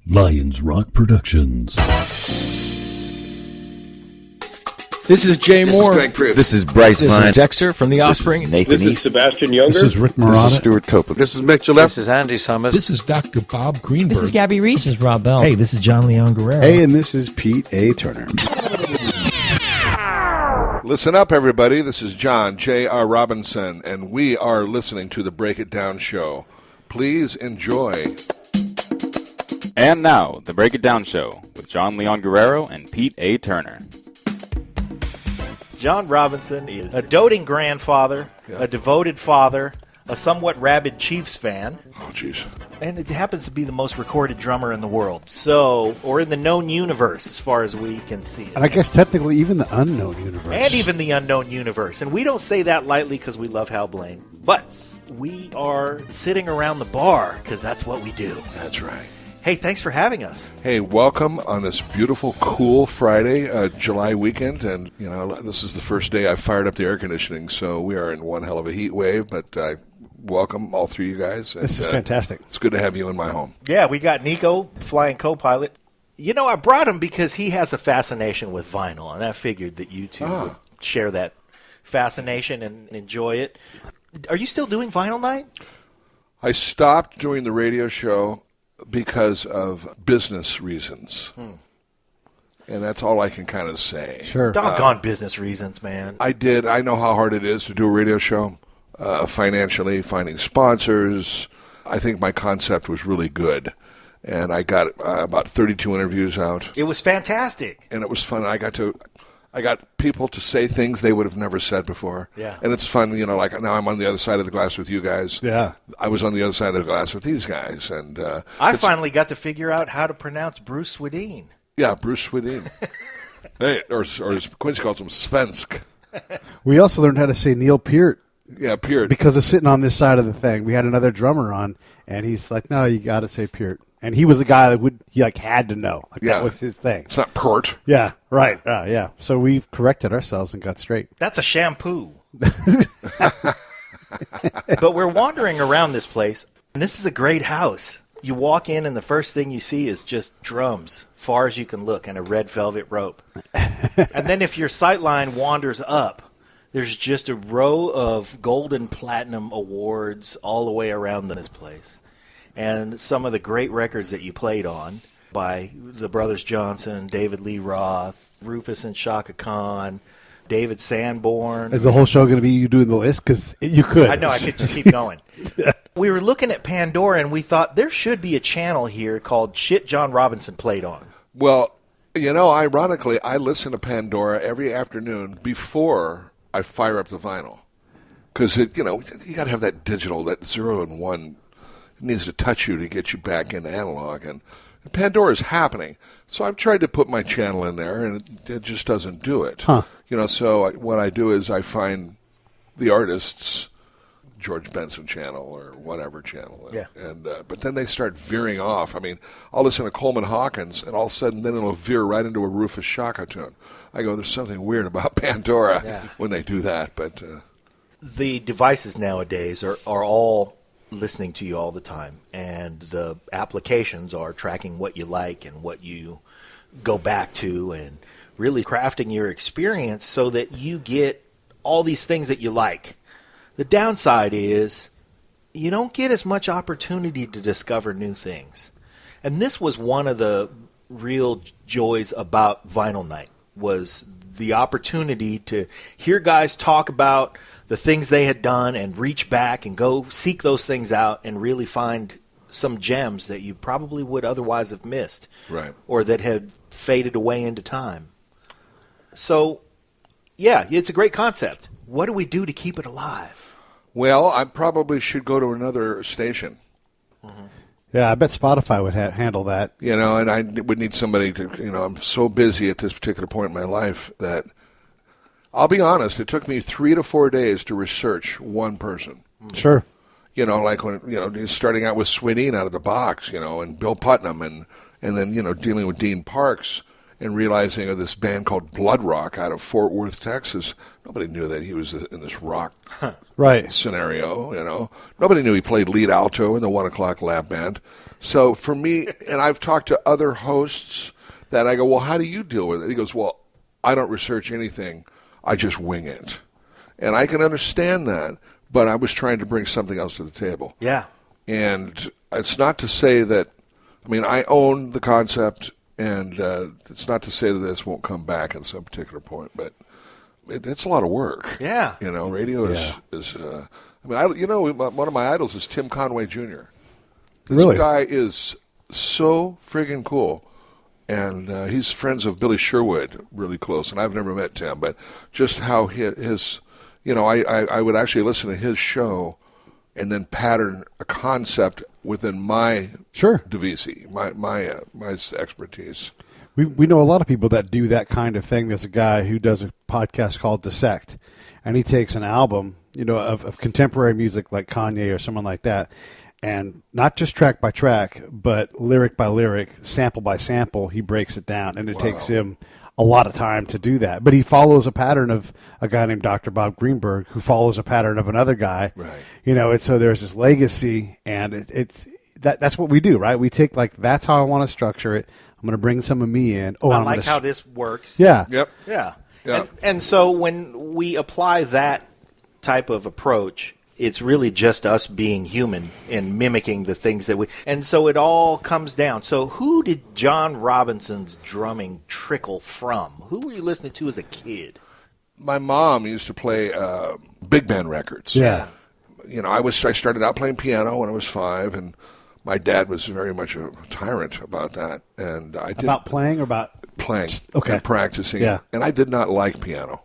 Lions Rock Productions. This is Jay This Moore. is Greg Proops. This is Bryce This Vine. is Dexter from The This Offspring. is Nathan This is East. Sebastian Younger. This is Rick This Marotta. is Stuart Copeland. This is Mick Gillette. This is Andy Summers. This is Dr. Bob Greenberg. This is Gabby Reese. This is Rob Bell. Hey, this is John Leon Guerrero. Hey, and this is Pete A. Turner. Listen up, everybody. This is John J.R. Robinson, and we are listening to the Break It Down Show. Please enjoy. And now, the Break It Down Show with John Leon Guerrero and Pete A. Turner. John Robinson is a doting grandfather, a devoted father, a somewhat rabid Chiefs fan. Oh, jeez. And it happens to be the most recorded drummer in the world. So, or in the known universe, as far as we can see it. And I guess technically even the unknown universe. And even the unknown universe. And we don't say that lightly because we love Hal Blaine. But we are sitting around the bar because that's what we do. That's right. Hey, thanks for having us. Hey, welcome on this beautiful, cool Friday, July weekend. And, you know, this is the first day I've fired up the air conditioning, so we are in one hell of a heat wave. But welcome, all three of you guys. And, this is fantastic. It's good to have you in my home. Yeah, we got Niko, flying co-pilot. You know, I brought him because he has a fascination with vinyl, and I figured that you two would share that fascination and enjoy it. Are you still doing Vinyl Night? I stopped doing the radio show because of business reasons. And that's all I can kind of say. Sure. Doggone business reasons, man. I know how hard it is to do a radio show, financially, finding sponsors. I think my concept was really good. And I got about 32 interviews out. It was fantastic. And it was fun. I got people to say things they would have never said before. Yeah. And it's fun, you know, like now I'm on the other side of the glass with you guys. Yeah. I was on the other side of the glass with these guys. And I finally got to figure out how to pronounce Bruce Swedien. Yeah, Bruce Swedien. Hey, or as Quincy calls him, Svensk. We also learned how to say Neil Peart. Yeah, Peart. Because of sitting on this side of the thing. We had another drummer on, and he's like, no, you got to say Peart. And he was the guy that he had to know. That was his thing. It's not Pert. Yeah, right. Yeah. So we've corrected ourselves and got straight. That's a shampoo. But we're wandering around this place, and this is a great house. You walk in, and the first thing you see is just drums, far as you can look, and a red velvet rope. And then if your sight line wanders up, there's just a row of gold and platinum awards all the way around this place. And some of the great records that you played on by the Brothers Johnson, David Lee Roth, Rufus and Shaka Khan, David Sanborn. Is the whole show going to be you doing the list? Because you could. I know, I could just keep going. We were looking at Pandora, and we thought there should be a channel here called Shit John Robinson Played On. Well, you know, ironically, I listen to Pandora every afternoon before I fire up the vinyl. Because, you got to have that digital, that 0 and 1. It needs to touch you to get you back into analog. And Pandora is happening. So I've tried to put my channel in there, and it just doesn't do it. Huh. So what I do is I find the artists, George Benson channel or whatever channel. Yeah. And but then they start veering off. I mean, I'll listen to Coleman Hawkins, and all of a sudden then it'll veer right into a Rufus Shaka tune. I go, there's something weird about Pandora when they do that. But the devices nowadays are all listening to you all the time, and the applications are tracking what you like and what you go back to, and really crafting your experience so that you get all these things that you like. The downside is you don't get as much opportunity to discover new things. And this was one of the real joys about Vinyl Night, was the opportunity to hear guys talk about the things they had done and reach back and go seek those things out and really find some gems that you probably would otherwise have missed. Right. Or that had faded away into time. So, yeah, it's a great concept. What do we do to keep it alive? Well, I probably should go to another station. Mm-hmm. Yeah, I bet Spotify would handle that. And I would need somebody to, I'm so busy at this particular point in my life that, I'll be honest, it took me 3 to 4 days to research one person. Sure. Like when, starting out with Swedien out of the box, and Bill Putnam and then, dealing with Dean Parks. and realizing of this band called Blood Rock out of Fort Worth, Texas. Nobody knew that he was in this rock Right. scenario, you know. Nobody knew he played lead alto in the 1 O'Clock Lab Band. So for me, and I've talked to other hosts that I go, well, how do you deal with it? He goes, well, I don't research anything. I just wing it. And I can understand that, but I was trying to bring something else to the table. Yeah. And it's not to say that, I mean, I own the concept, and it's not to say that this won't come back at some particular point, but it's a lot of work. Yeah. You know, radio is I mean, one of my idols is Tim Conway Jr. This Really? guy is so friggin' cool. And he's friends of Billy Sherwood, really close. And I've never met Tim, but just how his you know, I would actually listen to his show and then pattern a concept within my divisi, my expertise. We know a lot of people that do that kind of thing. There's a guy who does a podcast called Dissect, and he takes an album, you know, of contemporary music like Kanye or someone like that, and not just track by track, but lyric by lyric, sample by sample, he breaks it down, and it takes him a lot of time to do that. But he follows a pattern of a guy named Dr. Bob Greenberg, who follows a pattern of another guy. Right. You know, so there's this legacy, and that's what we do, right? We take, like, that's how I want to structure it. I'm going to bring some of me in. Oh, I I'm like gonna how this works. Yeah. Yep. Yeah. Yeah. And so when we apply that type of approach, it's really just us being human and mimicking the things that we... And so it all comes down. So who did John Robinson's drumming trickle from? Who were you listening to as a kid? My mom used to play big band records. Yeah. You know, I started out playing piano when I was 5, and my dad was very much a tyrant about that. And I did About playing or about... playing Okay. and practicing. Yeah. And I did not like piano.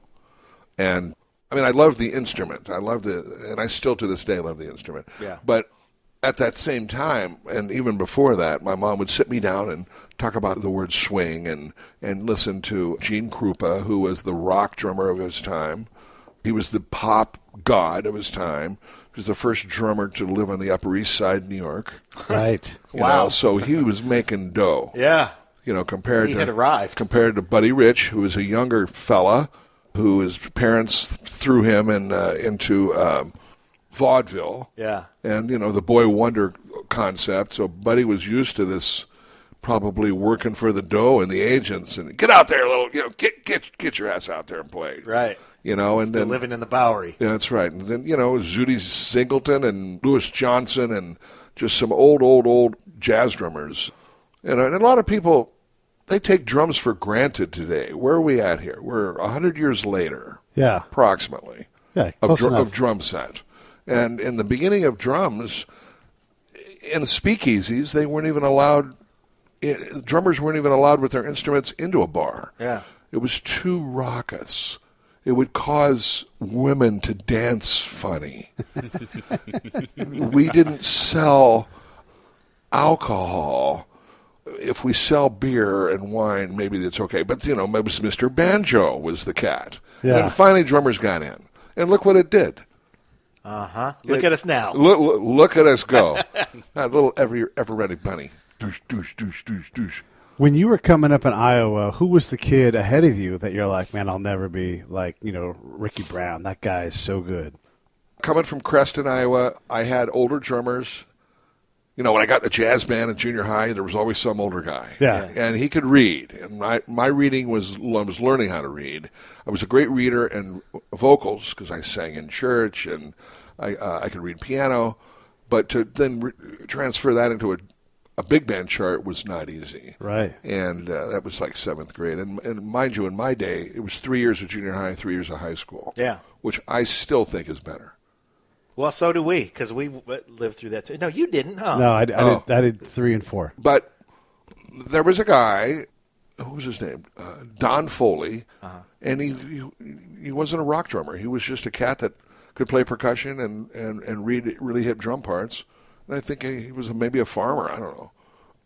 And I mean, I loved the instrument. I loved it, and I still to this day love the instrument. Yeah. But at that same time, and even before that, my mom would sit me down and talk about the word swing and listen to Gene Krupa, who was the rock drummer of his time. He was the pop god of his time. He was the first drummer to live on the Upper East Side of New York. Right. You know, so he was making dough. Yeah. You know, He had arrived. compared to Buddy Rich, who was a younger fella, who his parents threw him into vaudeville. Yeah. And, you know, the boy wonder concept. So Buddy was used to this, probably working for the dough and the agents. And get out there, little, you know, get your ass out there and play. Right. You know, and Still then living in the Bowery. yeah, that's right. And then, you know, Zooty Singleton and Louis Johnson and just some old jazz drummers. You know, and a lot of people, they take drums for granted today. Where are we at here? We're 100 years later, Yeah. approximately, Yeah. of, Close enough. of drum set. And in the beginning of drums, in speakeasies, they weren't even allowed, drummers weren't even allowed with their instruments into a bar. Yeah. It was too raucous. It would cause women to dance funny. We didn't sell alcohol. If we sell beer and wine, maybe that's okay. But, you know, maybe Mr. Banjo was the cat. Yeah. And finally drummers got in. And look what it did. Uh-huh. Look at us now. Look at us go. That little ever-ready bunny. Doosh, doosh, doosh, doosh, doosh. When you were coming up in Iowa, who was the kid ahead of you that you're like, man, I'll never be like, you know, Ricky Brown. That guy is so good. Coming from Creston, Iowa, I had older drummers. You know, when I got in the jazz band in junior high, there was always some older guy. Yeah. And he could read. And my reading was learning how to read. I was a great reader and vocals because I sang in church and I could read piano. But to then transfer that into a big band chart was not easy. Right. And that was like 7th grade. And mind you, in my day, it was 3 years of junior high, 3 years of high school. Yeah. Which I still think is better. Well, so do we, because we lived through that too. No, you didn't, huh? No, I did 3 and 4. But there was a guy, who was his name? Don Foley, and he wasn't a rock drummer. He was just a cat that could play percussion and read really hip drum parts. And I think he was maybe a farmer. I don't know.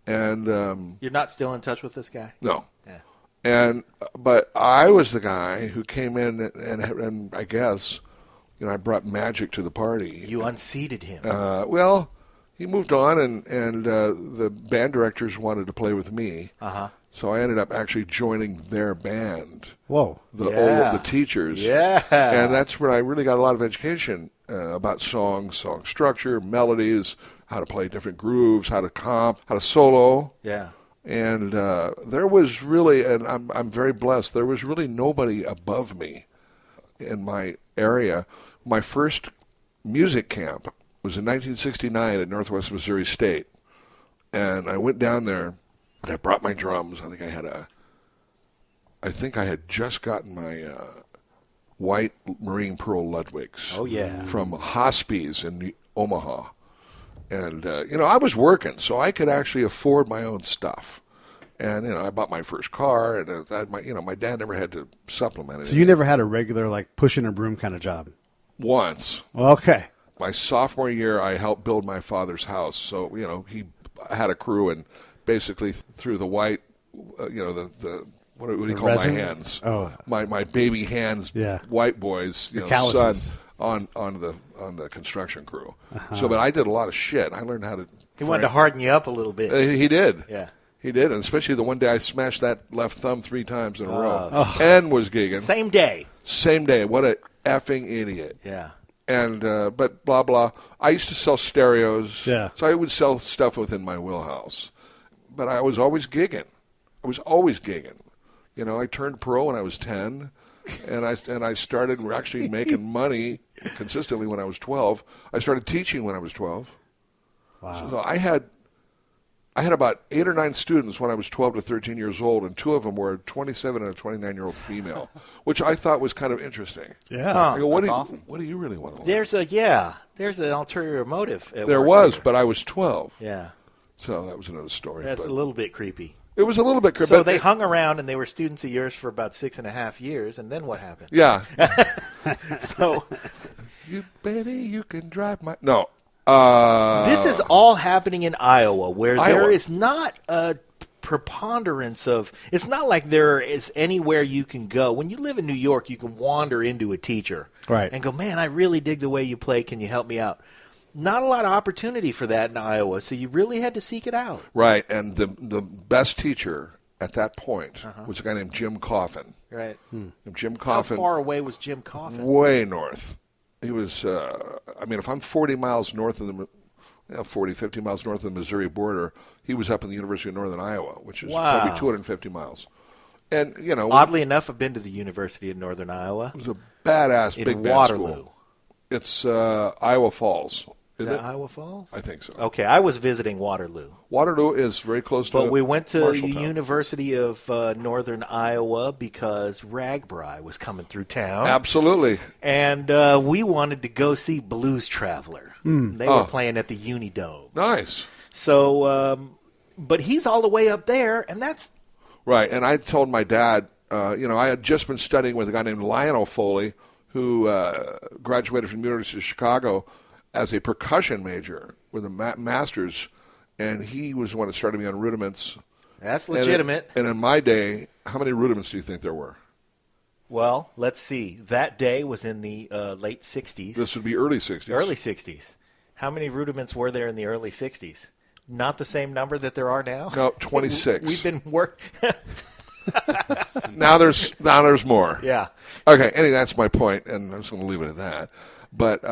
And You're not still in touch with this guy? no. Yeah. But I was the guy who came in and I guess, you know, I brought magic to the party. You unseated him. Well, he moved on, and the band directors wanted to play with me. Uh-huh. So I ended up actually joining their band. Whoa. The teachers. Yeah. And that's where I really got a lot of education about song structure, melodies, how to play different grooves, how to comp, how to solo. Yeah. And there was really, and I'm very blessed, there was really nobody above me in my area. My first music camp was in 1969 at Northwest Missouri State. And I went down there, and I brought my drums. I think I had just gotten my white Marine Pearl Ludwigs. Oh, yeah. From Hospies in Omaha. And, I was working, so I could actually afford my own stuff. And, I bought my first car, and my dad never had to supplement it. So you never had a regular, like, pushing a broom kind of job? Once. Okay. My sophomore year, I helped build my father's house. So, he had a crew, and basically threw the white, what do you call resin? my hands? Oh. My baby hands, Yeah. white boys, son, calluses. on the construction crew. So, but I did a lot of shit. I learned how to. He wanted to harden you up a little bit. He did. Yeah. He did, and especially the one day I smashed that left thumb 3 times in a row, and was gigging. Same day. Same day. What a effing idiot. Yeah. And but blah blah. I used to sell stereos, Yeah. so I would sell stuff within my wheelhouse. But I was always gigging. I turned pro when I was 10, and I started actually making money consistently when I was 12. I started teaching when I was 12. Wow. So I had about 8 or 9 students when I was 12 to 13 years old, and 2 of them were a 27 and a 29-year-old female, which I thought was kind of interesting. Yeah. I go, That's awesome. What do you really want to learn? There's an ulterior motive. There was, but I was 12. Yeah. So that was another story. That's but a little bit creepy. it was a little bit creepy. So they hung around and they were students of yours for about 6.5 years, and then what happened? Yeah. So You can drive my... No. this is all happening in Iowa, where there Iowa. is not a preponderance of. It's not like there is anywhere you can go. When you live in New York, you can wander into a teacher, Right. and go, "Man, I really dig the way you play. Can you help me out?" Not a lot of opportunity for that in Iowa, so you really had to seek it out. Right, and the best teacher at that point was a guy named Jim Coffin. Right. And Jim How Coffin... far away was Jim Coffin? Way north. He was, if I'm 40 miles north of the, 40, 50 miles north of the Missouri border, he was up in the University of Northern Iowa, which is probably 250 miles. And, Oddly enough, I've been to the University of Northern Iowa. it was a badass In big band Waterloo. school. It's Iowa Falls. Is Isn't that it? Iowa Falls? I think so. Okay, I was visiting Waterloo. Waterloo is very close to But we went to the Marshalltown. University of Northern Iowa because Ragbri was coming through town. Absolutely. And we wanted to go see Blues Traveler. They were playing at the Unidome. Nice. So, but he's all the way up there, and that's... Right, and I told my dad, I had just been studying with a guy named Lionel Foley, who graduated from the University of Chicago as a percussion major with a master's, and he was the one that started me on rudiments. That's legitimate. And in my day, how many rudiments do you think there were? Well, let's see. That day was in the late 60s. This would be early 60s. Early 60s. How many rudiments were there in the early 60s? Not the same number that there are now? No, 26. We've been working... Now there's more. Yeah. Okay, anyway, that's my point, and I'm just going to leave it at that. But,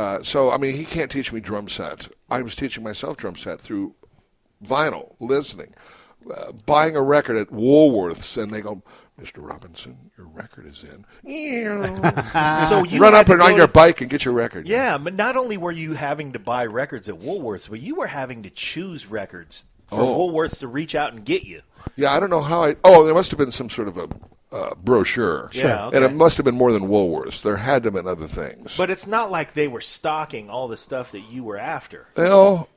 he can't teach me drum set. I was teaching myself drum set through vinyl, listening, buying a record at Woolworths, and they go, Mr. Robinson, your record is in. So you Run had up to and go on your to- bike and get your record. Yeah, but not only were you having to buy records at Woolworths, but you were having to choose records for Woolworths to reach out and get you. Yeah, I don't know how there must have been some sort of a brochure. Yeah, okay. And it must have been more than Woolworths. There had to have been other things. But it's not like they were stocking all the stuff that you were after. Well,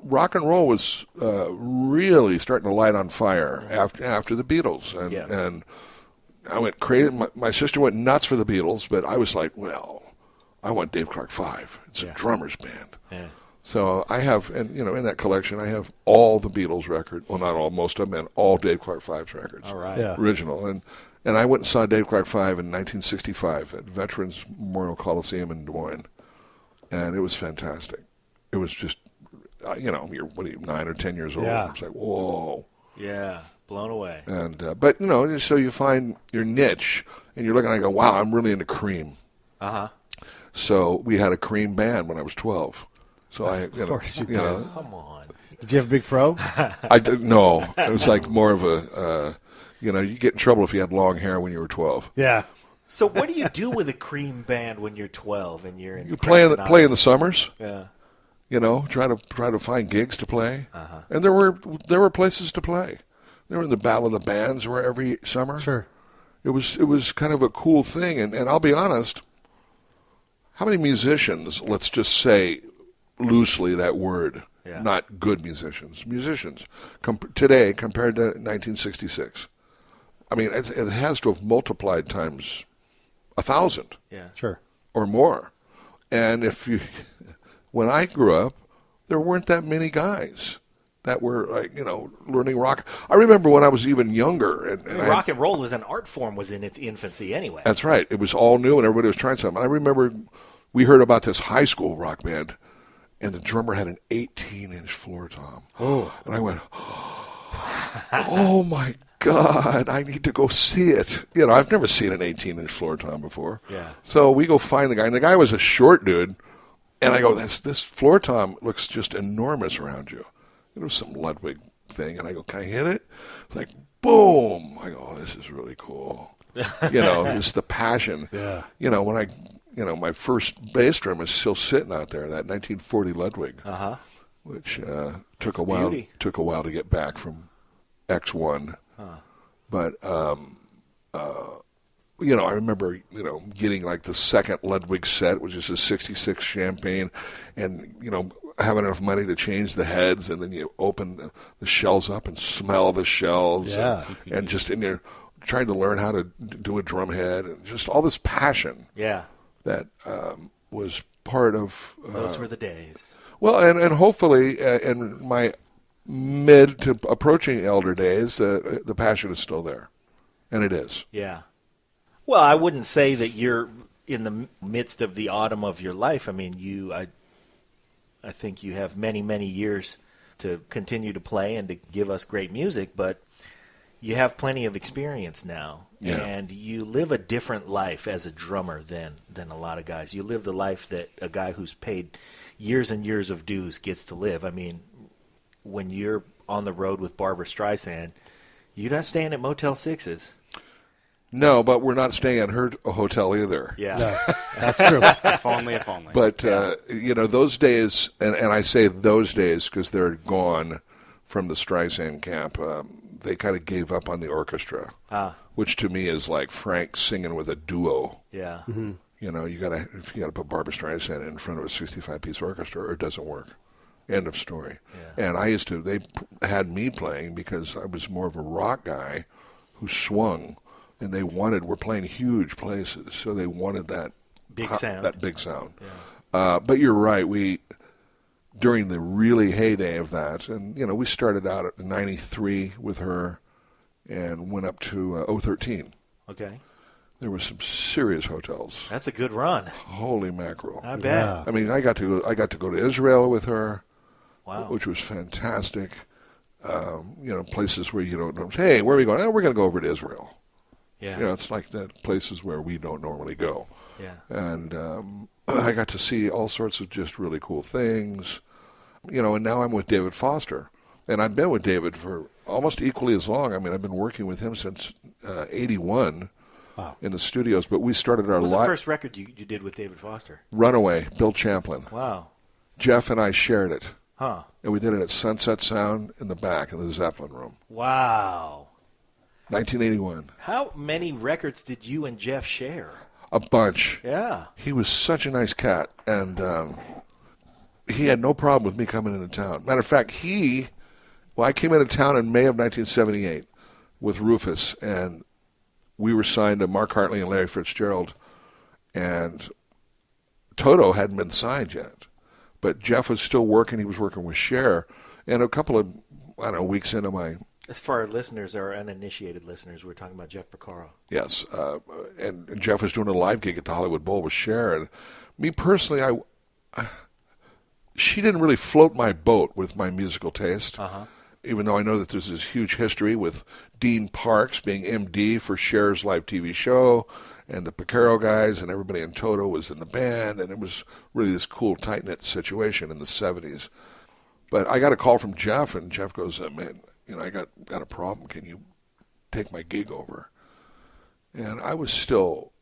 rock and roll was really starting to light on fire after the Beatles. And I went crazy. My sister went nuts for the Beatles, but I was like, well, I want Dave Clark 5. It's a drummer's band. Yeah. So I have, and in that collection, I have all the Beatles records. Well, not all, most of them, and all Dave Clark 5's records. All right. Yeah. Original. And I went and saw Dave Clark 5 in 1965 at Veterans Memorial Coliseum in Des Moines. And it was fantastic. It was just, you're 9 or 10 years old. Yeah. It's like, whoa. Yeah. Blown away. And but so you find your niche, and you're looking. I go, wow, I'm really into Cream. So we had a Cream band when I was 12. So Of course you did. Come on. Did you have a big fro? I did, no. It was like more of a, you get in trouble if you had long hair when you were 12. Yeah. So what do you do with a Cream band when you're 12 and you're in You play in Creston the summers. Yeah. Try to find gigs to play. And there were places to play. They were in the Battle of the Bands were every summer. Sure. It was kind of a cool thing. And I'll be honest, how many musicians, let's just say loosely that word, not good musicians today compared to 1966? I mean, it has to have multiplied times 1,000. Yeah. Sure. Or more. And when I grew up, there weren't that many guys that were learning rock. I remember when I was even younger, and rock and roll was an art form, was in its infancy anyway. That's right. It was all new, and everybody was trying something. I remember we heard about this high school rock band, and the drummer had an 18-inch floor tom. Oh. And I went, oh my God, I need to go see it. I've never seen an 18-inch floor tom before. Yeah. So we go find the guy, and the guy was a short dude, and I go, this floor tom looks just enormous around you. It was some Ludwig thing, and I go, can I hit it? It's like, boom. I go, oh, this is really cool. Just the passion. Yeah. When my first bass drum is still sitting out there, that 1940 Ludwig, which took a while to get back from X1. But I remember getting like the second Ludwig set, which is a '66 Champagne, and having enough money to change the heads, and then you open the shells up and smell the shells, and you're trying to learn how to do a drum head, and just all this passion. Yeah. That was part of. Those were the days. Well, and hopefully in my mid to approaching elder days, the passion is still there, and it is. Yeah. Well, I wouldn't say that you're in the midst of the autumn of your life. I mean, I think you have many, many years to continue to play and to give us great music, but you have plenty of experience now, and you live a different life as a drummer than a lot of guys. You live the life that a guy who's paid years and years of dues gets to live. I mean, when you're on the road with Barbra Streisand, you're not staying at Motel 6s. No, but we're not staying at her hotel either. Yeah, no, that's true. If only. But, those days, and I say those days because they're gone from the Streisand camp, they kind of gave up on the orchestra, which to me is like Frank singing with a duo. Yeah. Mm-hmm. You gotta put Barbra Streisand in front of a 65-piece orchestra, or it doesn't work. End of story. Yeah. And they had me playing because I was more of a rock guy who swung, and we're playing huge places, so they wanted that big sound. That big sound. Yeah. But you're right. During the really heyday of that, and we started out at 93 with her, and went up to 013. Okay. There were some serious hotels. That's a good run. Holy mackerel! I bet. Yeah. I mean, I got to go to Israel with her. Wow. Which was fantastic. Places where you don't know. Hey, where are we going? Oh, we're going to go over to Israel. Yeah. It's like that places where we don't normally go. Yeah. And I got to see all sorts of just really cool things. And now I'm with David Foster. And I've been with David for almost equally as long. I mean, I've been working with him since 81 in the studios. But we started our What was the first record you did with David Foster? Runaway, Bill Champlin. Wow. Jeff and I shared it. Huh. And we did it at Sunset Sound in the back in the Zeppelin room. Wow. 1981. How many records did you and Jeff share? A bunch. Yeah. He was such a nice cat, and he had no problem with me coming into town. Matter of fact, I came into town in May of 1978 with Rufus, and we were signed to Mark Hartley and Larry Fitzgerald, and Toto hadn't been signed yet. But Jeff was still working. He was working with Cher. And a couple of, weeks into my... As for our listeners, our uninitiated listeners, we're talking about Jeff Porcaro. Yes. And Jeff was doing a live gig at the Hollywood Bowl with Cher. And me personally, she didn't really float my boat with my musical taste. even though I know that there's this huge history with Dean Parks being MD for Cher's live TV show, and the Picaro guys and everybody in Toto was in the band, and it was really this cool, tight-knit situation in the 70s. But I got a call from Jeff, and Jeff goes, man, I got a problem. Can you take my gig over? And I was still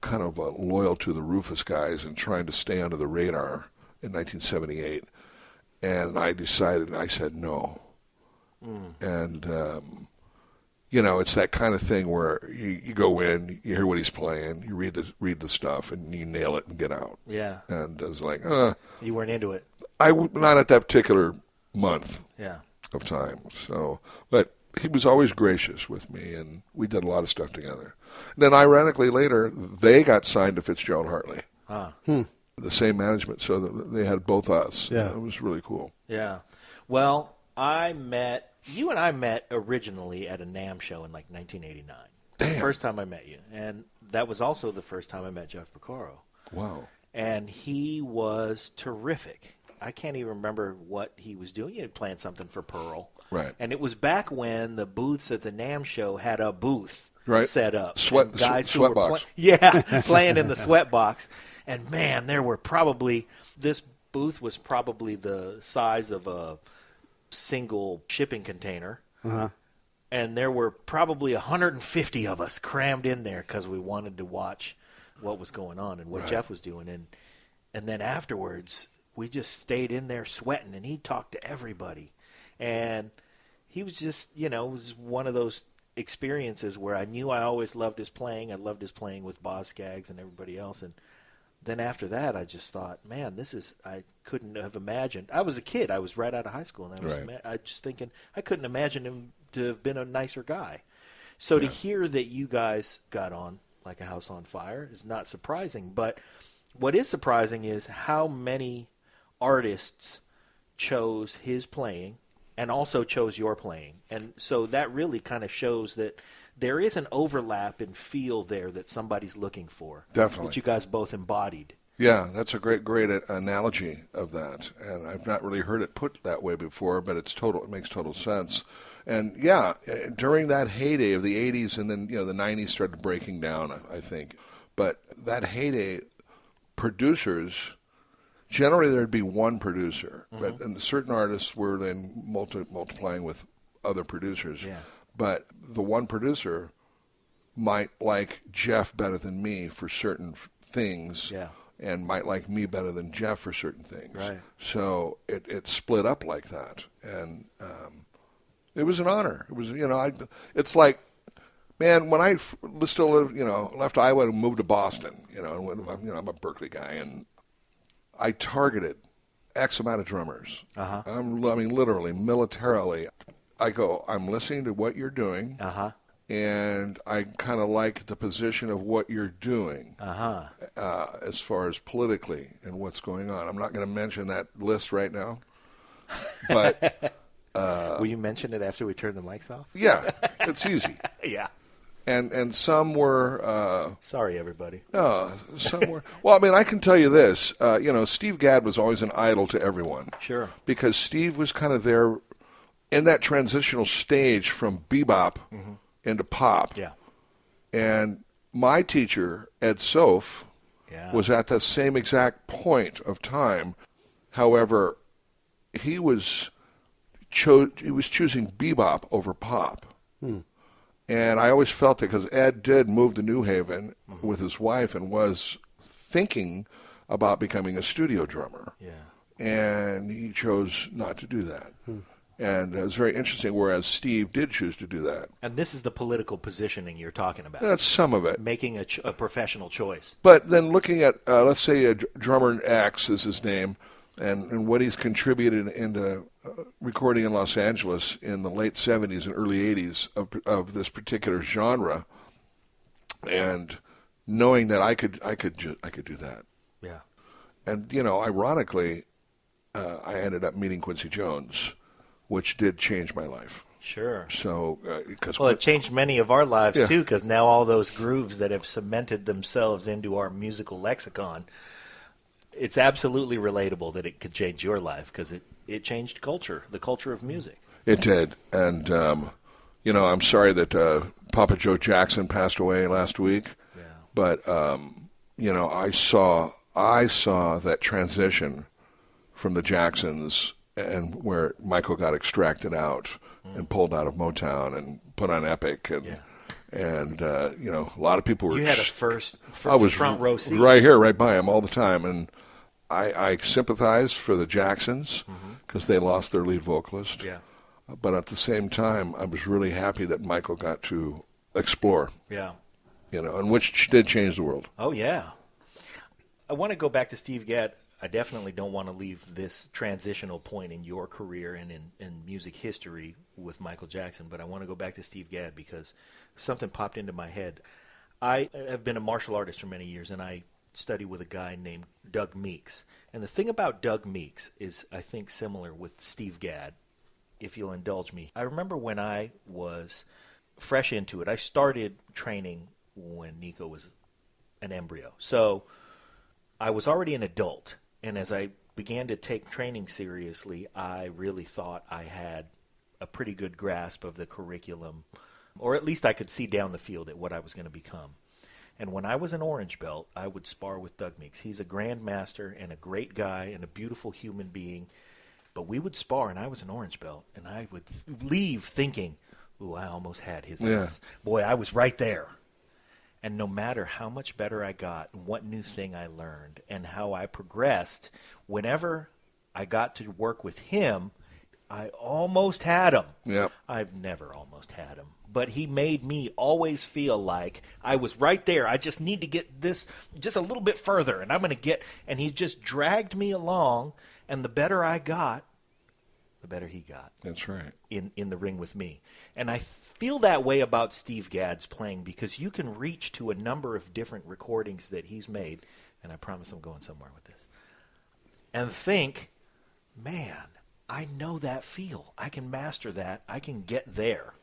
kind of loyal to the Rufus guys and trying to stay under the radar in 1978. And I said no. And, it's that kind of thing where you go in, you hear what he's playing, you read the stuff, and you nail it and get out. Yeah. And I was like, You weren't into it. not at that particular month Yeah. of time. So, but he was always gracious with me, and we did a lot of stuff together. Then, ironically, later, they got signed to Fitzgerald Hartley. The same management, so they had both us. Yeah. It was really cool. Yeah. Well, you and I met originally at a NAMM show in like 1989. Damn. The first time I met you. And that was also the first time I met Jeff Porcaro. Wow. And he was terrific. I can't even remember what he was doing. He was playing something for Pearl. Right. And it was back when the booths at the NAMM show had a booth set up. Sweatbox. Playing in the sweatbox. And, man, this booth was probably the size of a single shipping container. Uh-huh. And there were probably 150 of us crammed in there because we wanted to watch what was going on and what Jeff was doing. And then afterwards, we just stayed in there sweating, and he talked to everybody. And he was just, it was one of those experiences where I knew I always loved his playing. I loved his playing with Boz Scaggs and everybody else. And then after that, I just thought, man, I couldn't have imagined. I was a kid. I was right out of high school. And I was just thinking, I couldn't imagine him to have been a nicer guy. So to hear that you guys got on like a house on fire is not surprising. But what is surprising is how many artists chose his playing and also chose your playing. And so that really kind of shows that there is an overlap in feel there that somebody's looking for. Definitely. That you guys both embodied. Yeah, that's a great analogy of that. And I've not really heard it put that way before, but it makes total sense. And yeah, during that heyday of the 80s, and then the 90s started breaking down, I think. But that heyday, producers, generally there'd be one producer, and certain artists were then multiplying with other producers. Yeah. But the one producer might like Jeff better than me for certain things, and might like me better than Jeff for certain things. Right. So it split up like that, and it was an honor. It was, it's like, man, when I still lived, left Iowa and moved to Boston, and when, I'm a Berkeley guy, and I targeted X amount of drummers. I mean, literally, militarily. I go, I'm listening to what you're doing, and I kind of like the position of what you're doing as far as politically and what's going on. I'm not going to mention that list right now, but... Will you mention it after we turn the mics off? Yeah, it's easy. Yeah. And some were... Sorry, everybody. Some were... Well, I mean, I can tell you this. Steve Gadd was always an idol to everyone. Sure. Because Steve was kind of there in that transitional stage from bebop into pop. Yeah. And my teacher, Ed Sof, was at that same exact point of time. However, he was choosing bebop over pop. And I always felt it because Ed did move to New Haven with his wife and was thinking about becoming a studio drummer. Yeah. And he chose not to do that. And it was very interesting, whereas Steve did choose to do that. And this is the political positioning you're talking about. That's some of it. Making a professional choice. But then looking at, let's say, a drummer X is his name, and what he's contributed into recording in Los Angeles in the late 70s and early 80s of this particular genre, and knowing that I could do that. Yeah. And, ironically, I ended up meeting Quincy Jones, which did change my life. Sure. So, it changed many of our lives, too, because now all those grooves that have cemented themselves into our musical lexicon, it's absolutely relatable that it could change your life because it changed culture, the culture of music. It did, and I'm sorry that Papa Joe Jackson passed away last week. Yeah. But I saw that transition from the Jacksons and where Michael got extracted out and pulled out of Motown and put on Epic, and a lot of people were. You had a first I was front row seat right here, right by him all the time, and I sympathized for the Jacksons because they lost their lead vocalist. Yeah. But at the same time, I was really happy that Michael got to explore. Yeah. And which did change the world. Oh, yeah. I want to go back to Steve Gadd. I definitely don't want to leave this transitional point in your career and in music history with Michael Jackson, but I want to go back to Steve Gadd because something popped into my head. I have been a martial artist for many years, and I study with a guy named Doug Meeks. And the thing about Doug Meeks is, I think, similar with Steve Gadd, if you'll indulge me. I remember when I was fresh into it, I started training when Niko was an embryo. So I was already an adult, and as I began to take training seriously, I really thought I had a pretty good grasp of the curriculum, or at least I could see down the field at what I was going to become. And when I was an orange belt, I would spar with Doug Meeks. He's a grandmaster and a great guy and a beautiful human being. But we would spar, and I was an orange belt, and I would leave thinking, ooh, I almost had his ass. Boy, I was right there. And no matter how much better I got, and what new thing I learned, and how I progressed, whenever I got to work with him, I almost had him. Yep. I've never almost had him. But he made me always feel like I was right there. I just need to get this just a little bit further, and I'm going to get – and he just dragged me along, and the better I got, the better he got. That's right. In the ring with me. And I feel that way about Steve Gadd's playing because you can reach to a number of different recordings that he's made, and I promise I'm going somewhere with this, and think, man, I know that feel. I can master that. I can get there.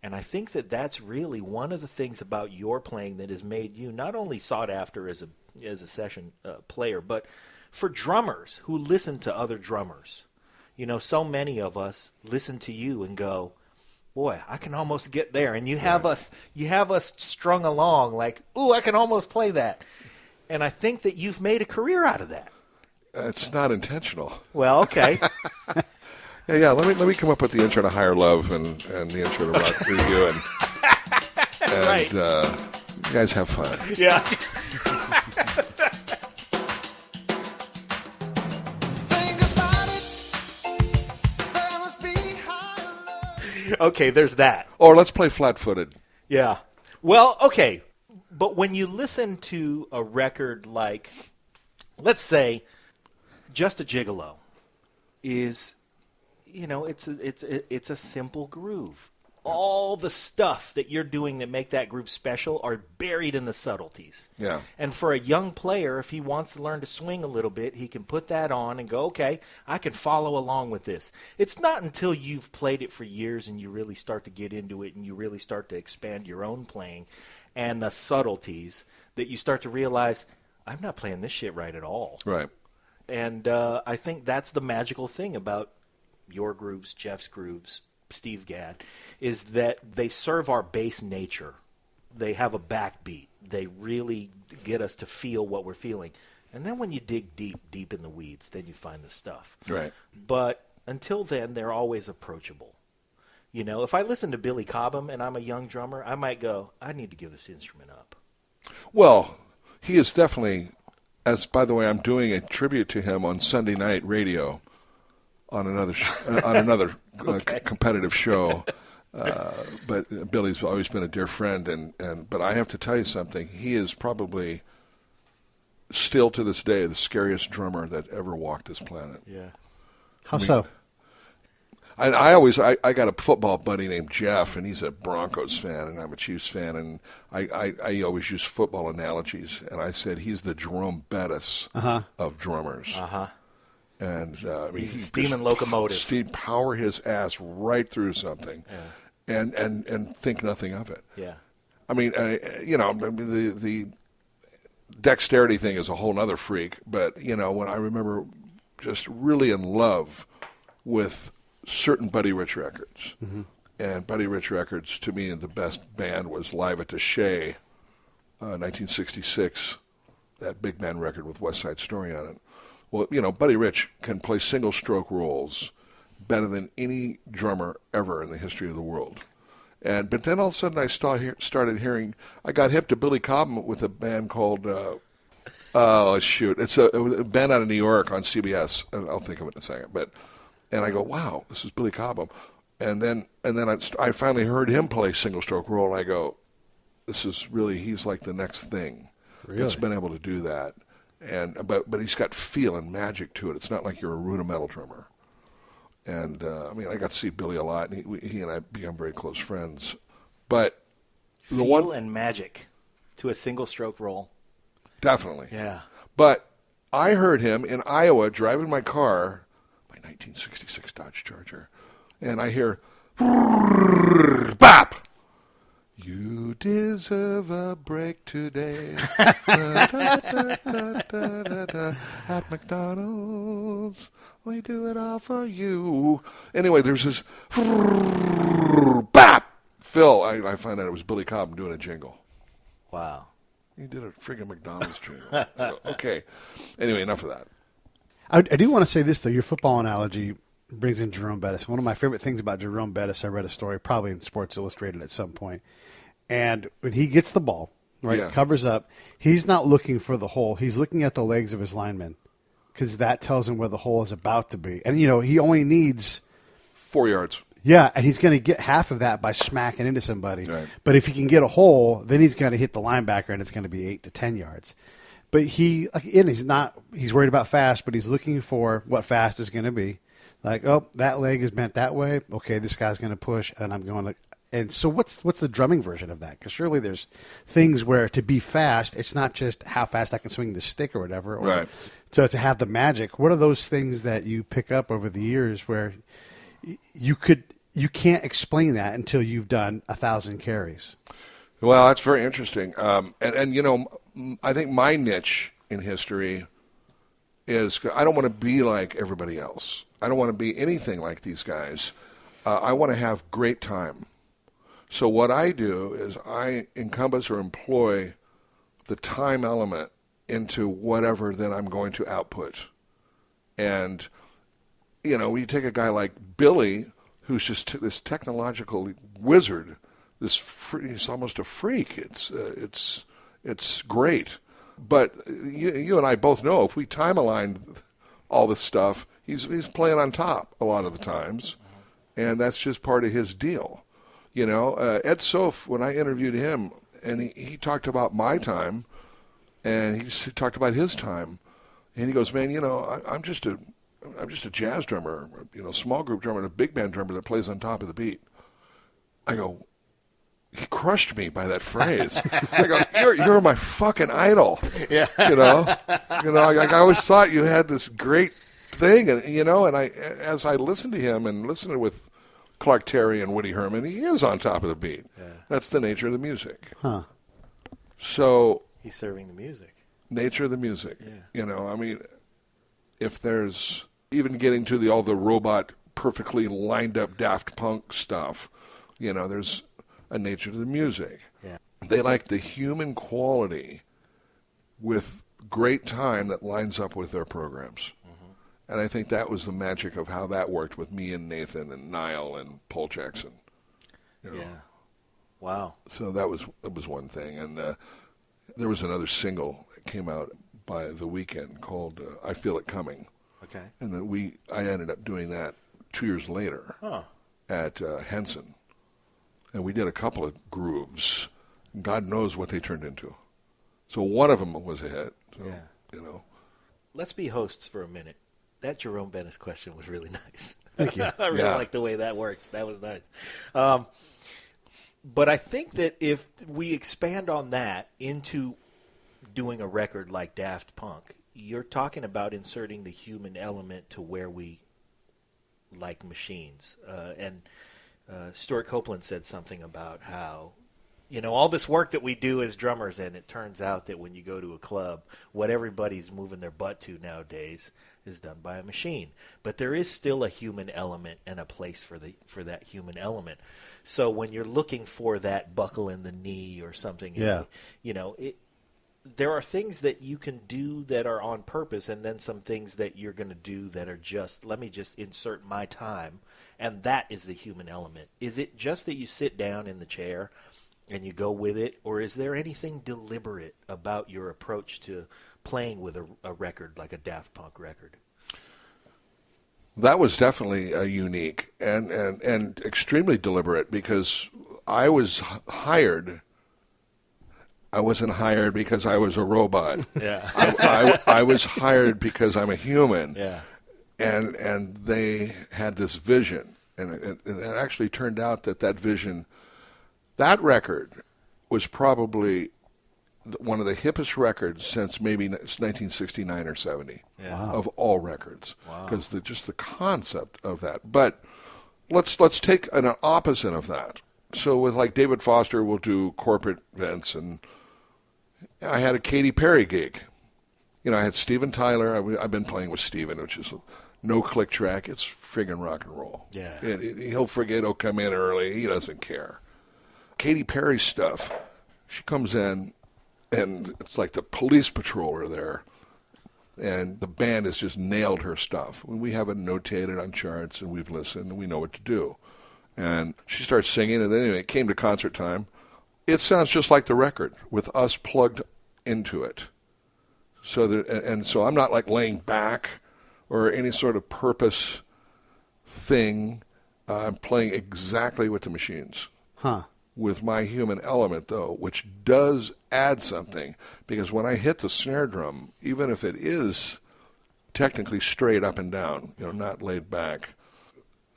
And I think that that's really one of the things about your playing that has made you not only sought after as a session player, but for drummers who listen to other drummers. So many of us listen to you and go, boy, I can almost get there. And you have us strung along like, ooh, I can almost play that. And I think that you've made a career out of that. It's not intentional. Well, okay. Yeah. Let me come up with the intro to Higher Love and the intro to Rock Review, and Right. You guys have fun. Yeah. Okay, there's that. Or let's play Flat-Footed. Yeah. Well, okay. But when you listen to a record like, let's say, Just a Gigolo is, it's a simple groove. All the stuff that you're doing that make that groove special are buried in the subtleties. Yeah. And for a young player, if he wants to learn to swing a little bit, he can put that on and go, okay, I can follow along with this. It's not until you've played it for years and you really start to get into it and you really start to expand your own playing and the subtleties that you start to realize, I'm not playing this shit right at all. Right. And I think that's the magical thing about your grooves, Jeff's grooves, Steve Gadd, is that they serve our bass nature. They have a backbeat. They really get us to feel what we're feeling. And then when you dig deep, deep in the weeds, then you find the stuff. Right. But until then, they're always approachable. If I listen to Billy Cobham and I'm a young drummer, I might go, I need to give this instrument up. Well, he is definitely, by the way, I'm doing a tribute to him on Sunday night radio on another Okay. competitive show. But Billy's always been a dear friend, but I have to tell you something. He is probably still to this day the scariest drummer that ever walked this planet. Yeah. How so? I got a football buddy named Jeff, and he's a Broncos fan, and I'm a Chiefs fan, and I always use football analogies, and I said he's the Jerome Bettis of drummers. Uh-huh. And He's a steaming locomotive. Steve power his ass right through something, and think nothing of it. Yeah. I mean, the dexterity thing is a whole other freak. But when I remember just really in love with certain Buddy Rich records. And Buddy Rich records, to me, the best band was Live at the Shea, 1966, that big band record with West Side Story on it. Well, Buddy Rich can play single-stroke rolls better than any drummer ever in the history of the world. But then all of a sudden I started hearing, I got hip to Billy Cobham with a band called, it's a band out of New York on CBS, and I'll think of it in a second. And I go, wow, this is Billy Cobham. And then I finally heard him play single-stroke roll, and I go, this is really, he's like the next thing that's been able to do that. But he's got feel and magic to it. It's not like you're a rudimental drummer. And I got to see Billy a lot, and he and I become very close friends. But Feel and magic to a single stroke roll. Definitely. Yeah. But I heard him in Iowa driving my car, my 1966 Dodge Charger, and I hear bop. You deserve a break today. At McDonald's, we do it all for you. Anyway, there's this bop. Phil, I found out it was Billy Cobham doing a jingle. Wow. He did a friggin' McDonald's jingle. Okay. Anyway, enough of that. I do want to say this, though. Your football analogy brings in Jerome Bettis. One of my favorite things about Jerome Bettis, I read a story probably in Sports Illustrated at some point. And when he gets the ball, right, covers up, he's not looking for the hole. He's looking at the legs of his linemen because that tells him where the hole is about to be. And, he only needs 4 yards. Yeah, and he's going to get half of that by smacking into somebody. Right. But if he can get a hole, then he's going to hit the linebacker, and it's going to be 8 to 10 yards. But he's worried about fast, but he's looking for what fast is going to be. Like, oh, that leg is bent that way. Okay, this guy's going to push, and I'm going to. And so what's the drumming version of that? Because surely there's things where to be fast, it's not just how fast I can swing the stick or whatever. Or right. to have the magic. What are those things that you pick up over the years where you can't explain that until you've done 1,000 carries? Well, that's very interesting. I think my niche in history is I don't want to be like everybody else. I don't want to be anything like these guys. I want to have great time. So what I do is I encompass or employ the time element into whatever then I'm going to output. And, you take a guy like Billy, who's just this technological wizard, he's almost a freak. It's great. But you and I both know if we time align all this stuff, he's playing on top a lot of the times, and that's just part of his deal. Ed Sof, when I interviewed him, and he talked about my time, and he talked about his time, and he goes, man, I'm just a jazz drummer, small group drummer, and a big band drummer that plays on top of the beat. I go, he crushed me by that phrase. I go, you're my fucking idol. Yeah. I always thought you had this great thing, and as I listened to him and listened with Clark Terry and Woody Herman, he is on top of the beat. Yeah. That's the nature of the music. Huh. So he's serving the music. Nature of the music. Yeah. If there's even getting to all the robot, perfectly lined up Daft Punk stuff, there's a nature to the music. Yeah. They like the human quality with great time that lines up with their programs. And I think that was the magic of how that worked with me and Nathan and Niall and Paul Jackson. Yeah. Wow. So that was one thing. And there was another single that came out by The Weeknd called I Feel It Coming. Okay. And then I ended up doing that 2 years later at Henson. And we did a couple of grooves. God knows what they turned into. So one of them was a hit. So, Let's be hosts for a minute. That Jerome Bettis question was really nice. Thank you. I really like the way that worked. That was nice. But I think that if we expand on that into doing a record like Daft Punk, you're talking about inserting the human element to where we like machines. And Stuart Copeland said something about how, all this work that we do as drummers, and it turns out that when you go to a club, what everybody's moving their butt to nowadays is done by a machine. But there is still a human element and a place for that human element. So when you're looking for that buckle in the knee or something, there are things that you can do that are on purpose, and then some things that you're going to do that are just, let me just insert my time, and that is the human element. Is it just that you sit down in the chair and you go with it, or is there anything deliberate about your approach to playing with a record like a Daft Punk record? That was definitely unique and extremely deliberate, because I was hired. I wasn't hired because I was a robot. Yeah. I was hired because I'm a human. Yeah. And they had this vision, and it actually turned out that vision, that record was probably one of the hippest records since maybe 1969 or 70 of all records, because just the concept of that. But let's take an opposite of that. So with like David Foster, we'll do corporate events, and I had a Katy Perry gig. I had Steven Tyler. I've been playing with Steven, which is a no-click track. It's friggin' rock and roll. Yeah. He'll forget. He'll come in early. He doesn't care. Katy Perry stuff, she comes in, and it's like the police patrol are there, and the band has just nailed her stuff. We have it notated on charts, and we've listened, and we know what to do. And she starts singing, and then anyway, it came to concert time. It sounds just like the record with us plugged into it. So I'm not like laying back or any sort of purpose thing. I'm playing exactly with the machines. With my human element, though, which does add something, because when I hit the snare drum, even if it is technically straight up and down, not laid back,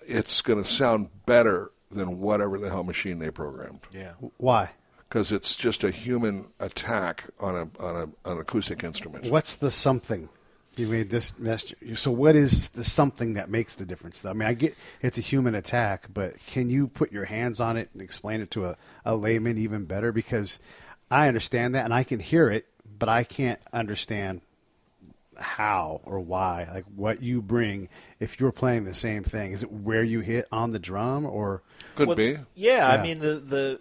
it's going to sound better than whatever the hell machine they programmed. Yeah. Why? Because it's just a human attack on an acoustic instrument. What's the something? You made this. So what is the something that makes the difference, though? I mean, I get it's a human attack, but can you put your hands on it and explain it to a layman even better? Because I understand that, and I can hear it, but I can't understand how or why, like what you bring if you're playing the same thing. Is it where you hit on the drum, or could be? Yeah, I mean the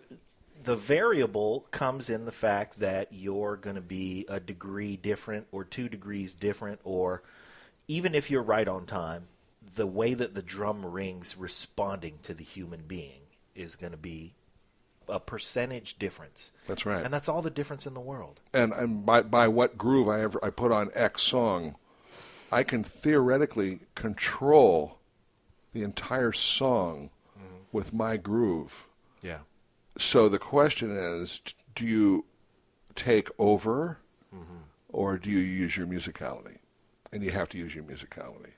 variable comes in the fact that you're going to be a degree different or 2 degrees different, or even if you're right on time, the way that the drum rings responding to the human being is going to be a percentage difference. That's right. And that's all the difference in the world. And by what groove I put on X song, I can theoretically control the entire song with my groove. Yeah. So the question is, do you take over or do you use your musicality? And you have to use your musicality.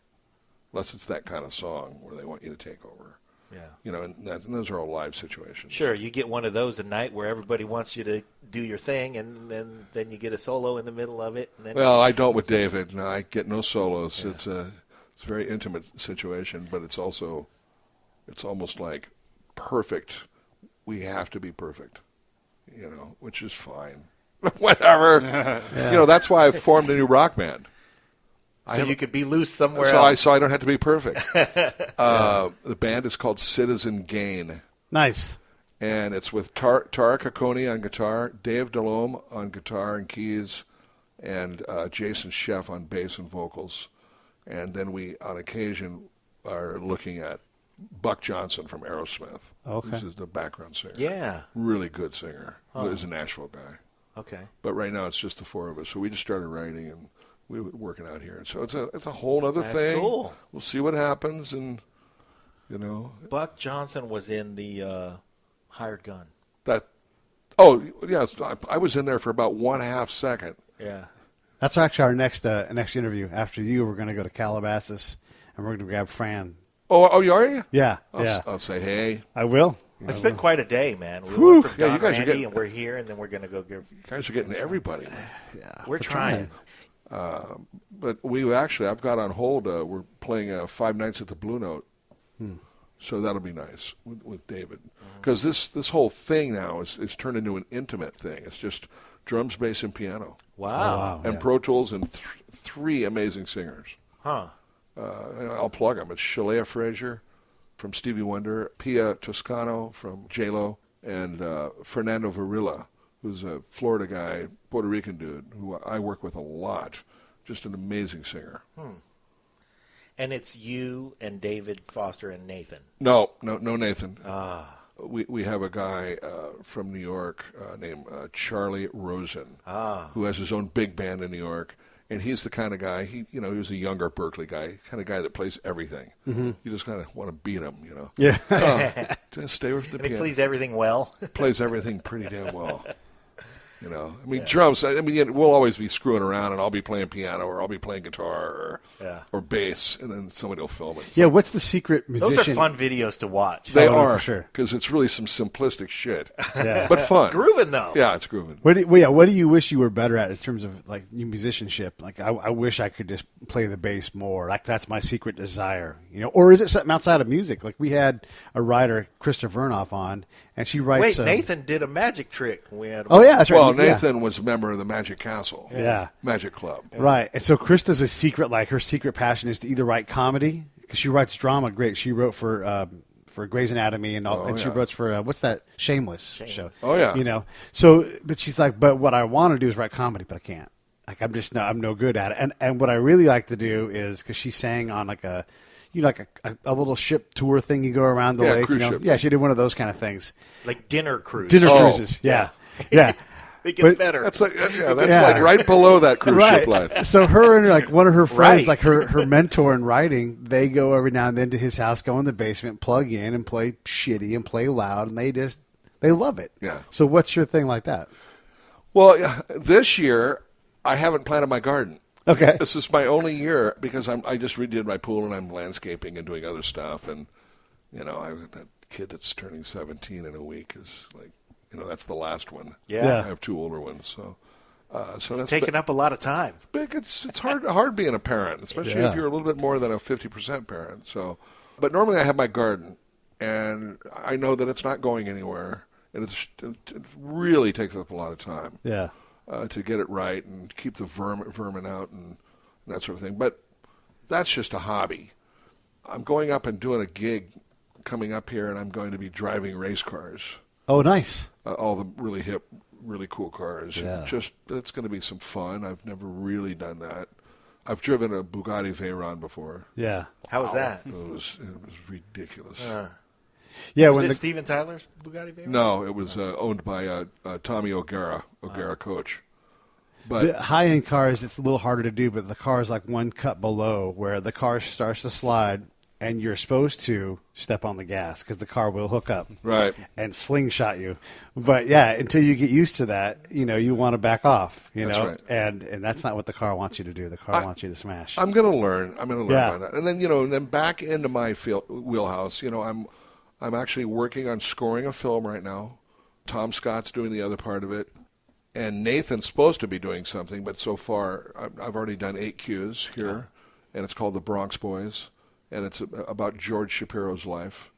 Unless it's that kind of song where they want you to take over. Yeah. And those are all live situations. Sure, you get one of those a night where everybody wants you to do your thing, and then you get a solo in the middle of it. And then I don't with David. No, I get no solos. Yeah. It's a very intimate situation, but it's almost like perfect. We have to be perfect, which is fine. Whatever. That's why I formed a new rock band. So you could be loose somewhere else. So I don't have to be perfect. The band is called Citizen Gain. Nice. And it's with Tara Cacconi on guitar, Dave DeLome on guitar and keys, and Jason Sheff on bass and vocals. And then we, on occasion, are looking at Buck Johnson from Aerosmith. Okay. This is the background singer. Yeah. Really good singer. He's a Nashville guy. Okay. But right now it's just the 4 of us. So we just started writing, and we were working out here. So it's a whole other thing. That's cool. We'll see what happens, and Buck Johnson was in the Hired Gun. I was in there for about 1/2 second. Yeah. That's actually our next interview. After you, we're going to go to Calabasas, and we're going to grab Fran. Oh, you are you? Yeah. I'll say hey. I will. It's been quite a day, man. We went from Don you guys are Randy, getting, and we're here, and then we're going to go give. You guys are getting everybody. Yeah. We're trying. But I've got on hold. We're playing 5 nights at the Blue Note So that'll be nice with David. Because this whole thing now is turned into an intimate thing. It's just drums, bass, and piano. Wow. And Pro Tools and three amazing singers. Huh. I'll plug them. It's Shalea Frazier from Stevie Wonder, Pia Toscano from J-Lo, and Fernando Varilla, who's a Florida guy, Puerto Rican dude, who I work with a lot. Just an amazing singer. And it's you and David Foster and Nathan. No Nathan. We have a guy from New York named Charlie Rosen, who has his own big band in New York, and he's the kind of guy. He was a younger Berkeley guy, kind of guy that plays everything. You just kind of want to beat him, Yeah. Just stay with the And he piano. plays everything well. Plays everything pretty damn well. Drums. We'll always be screwing around, and I'll be playing piano, or I'll be playing guitar, or bass, and then somebody will film it. Yeah, what's the secret musician? Those are fun videos to watch. They Oh, no, are, for sure. because it's really some simplistic shit, Yeah. but fun. Grooving, though. Yeah, it's grooving. What do you wish you were better at in terms of like new musicianship? Like I wish I could just play the bass more. Like that's my secret desire, Or is it something outside of music? Like we had a writer, Krista Vernoff, on, and she writes. Wait, Nathan did a magic trick. We had Oh yeah, that's right. Well, Yeah. Nathan was a member of the Magic Castle, Magic Club. Right. And so Krista's a secret, like her secret passion is to either write comedy, because she writes drama great. She wrote for Grey's Anatomy and all, and she wrote for, what's that, Shameless show. Oh, yeah. So, but she's like, but what I want to do is write comedy, but I can't. Like, I'm no good at it. And what I really like to do is, because she sang on like a little ship tour thing, you go around the lake. Cruise ship. Yeah, she did one of those kind of things. like dinner cruise. Dinner Oh. cruises. Yeah. Yeah. It gets But- better. That's like Yeah. like right below that cruise ship line. So her and like one of her friends, Right. like her mentor in writing, they go every now and then to his house, go in the basement, plug in, and play shitty and play loud, and they love it. Yeah. So what's your thing like that? Well, this year I haven't planted my garden. Okay. This is my only year because I just redid my pool and I'm landscaping and doing other stuff. And that kid that's turning 17 in a week is like, that's the last one. Yeah. I have two older ones, so it's that's taking up a lot of time. big. It's hard being a parent, especially if you're a little bit more than a 50% parent. So, but normally I have my garden, and I know that it's not going anywhere, and it really takes up a lot of time. Yeah. To get it right and keep the vermin out and that sort of thing. But that's just a hobby. I'm going up and doing a gig coming up here, and I'm going to be driving race cars. Oh, nice. All the really hip, really cool cars. Yeah. It's going to be some fun. I've never really done that. I've driven a Bugatti Veyron before. Yeah. How was that? It was ridiculous. Yeah. Was when it the, Steven Tyler's Bugatti Veyron? No, it was owned by Tommy O'Gara Coach. But the high-end cars, it's a little harder to do, but the car is like one cut below where the car starts to slide, and you're supposed to step on the gas because the car will hook up. Right. And slingshot you. But, yeah, until you get used to that, you want to back off, That's right. And that's not what the car wants you to do. The car wants you to smash. I'm going to learn. Yeah. By that. And then, back into my wheelhouse, I'm actually working on scoring a film right now. Tom Scott's doing the other part of it. And Nathan's supposed to be doing something, but so far I've already done 8 cues here, and it's called The Bronx Boys, and it's about George Shapiro's life,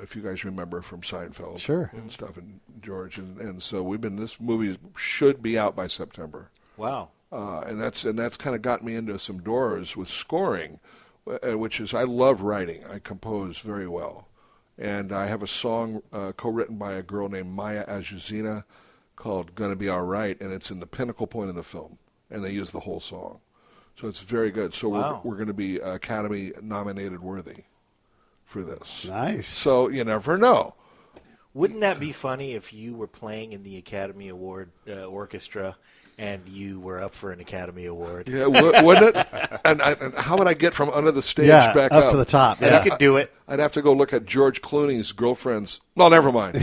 if you guys remember from Seinfeld. Sure. And stuff, and George. And so this movie should be out by September. Wow. And that's kind of got me into some doors with scoring, which is, I love writing. I compose very well. And I have a song co-written by a girl named Maya Ajuzina called Gonna Be All Right, and it's in the pinnacle point of the film, and they use the whole song. So it's very good. So we're going to be Academy nominated worthy for this. Nice. So you never know. Wouldn't that be funny if you were playing in the Academy Award orchestra and you were up for an Academy Award? Yeah, wouldn't it? And how would I get from under the stage back up to the top. And Yeah. you could do it. I'd have to go look at George Clooney's girlfriend's. Well, never mind.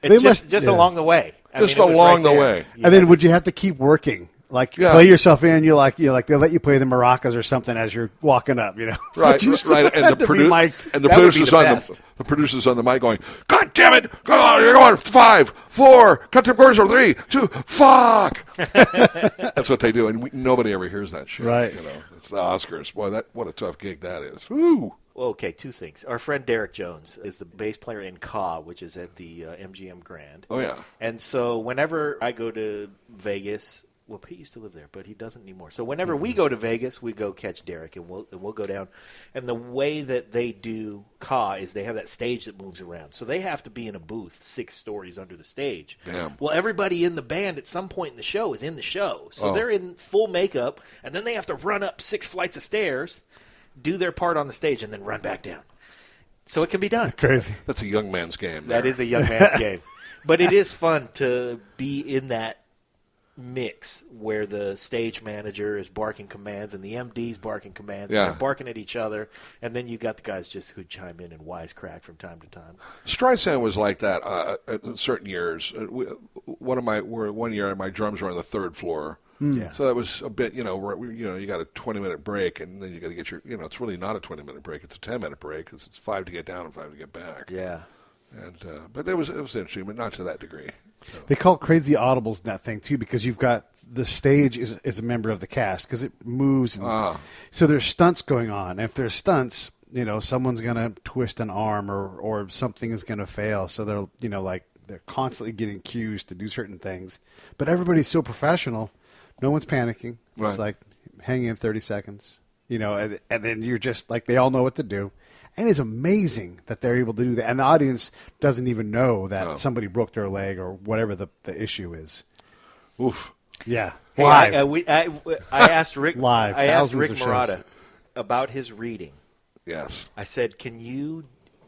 It's must- just yeah. along the way. Just it was along right the there. way. And then would you have to keep working? Like Yeah. play yourself in. You like they'll let you play the maracas or something as you're walking up. Right, But you still right. And had the, to be mic'd. and the That would be producers the on best. the producers on the mic going, God damn it! Go on, you're going 5, 4, cut to commercial 3, 2, fuck. That's what they do, and nobody ever hears that shit. Right. It's the Oscars. Boy, what a tough gig that is. Woo. Well, okay, two things. Our friend Derek Jones is the bass player in Ka, which is at the MGM Grand. Oh yeah. And so whenever I go to Vegas, well, he used to live there, but he doesn't anymore. So whenever we go to Vegas, we go catch Derek, and we'll go down. And the way that they do Ka is they have that stage that moves around. So they have to be in a booth 6 stories under the stage. Damn. Well, everybody in the band at some point in the show is in the show. So Oh. they're in full makeup, and then they have to run up 6 flights of stairs, do their part on the stage, and then run back down. So it can be done. Crazy. That's a young man's game. That is a young man's game. But it is fun to be in that mix where the stage manager is barking commands and the MD's barking commands Yeah. and they're barking at each other, and then you got the guys just who chime in and wisecrack from time to time. Streisand was like that at certain years. One year my drums were on the 3rd floor. Yeah. So that was a bit, you got a 20-minute break, and then you got to get your, it's really not a 20-minute break. It's a 10-minute break because it's 5 to get down and 5 to get back. Yeah. And but it was interesting, but not to that degree. So. They call crazy audibles in that thing too, because you've got the stage is a member of the cast because it moves. And, so there's stunts going on. And if there's stunts, someone's gonna twist an arm or something is gonna fail. So they're they're constantly getting cues to do certain things. But everybody's so professional, no one's panicking. Right. It's like hang in 30 seconds, and then you're just like they all know what to do. And it's amazing that they're able to do that. And the audience doesn't even know that somebody broke their leg or whatever the issue is. Oof. Yeah. Hey, Live. I asked Rick. Live. I asked Thousands Rick of shows. Marotta about his reading. Yes. I said, "Can you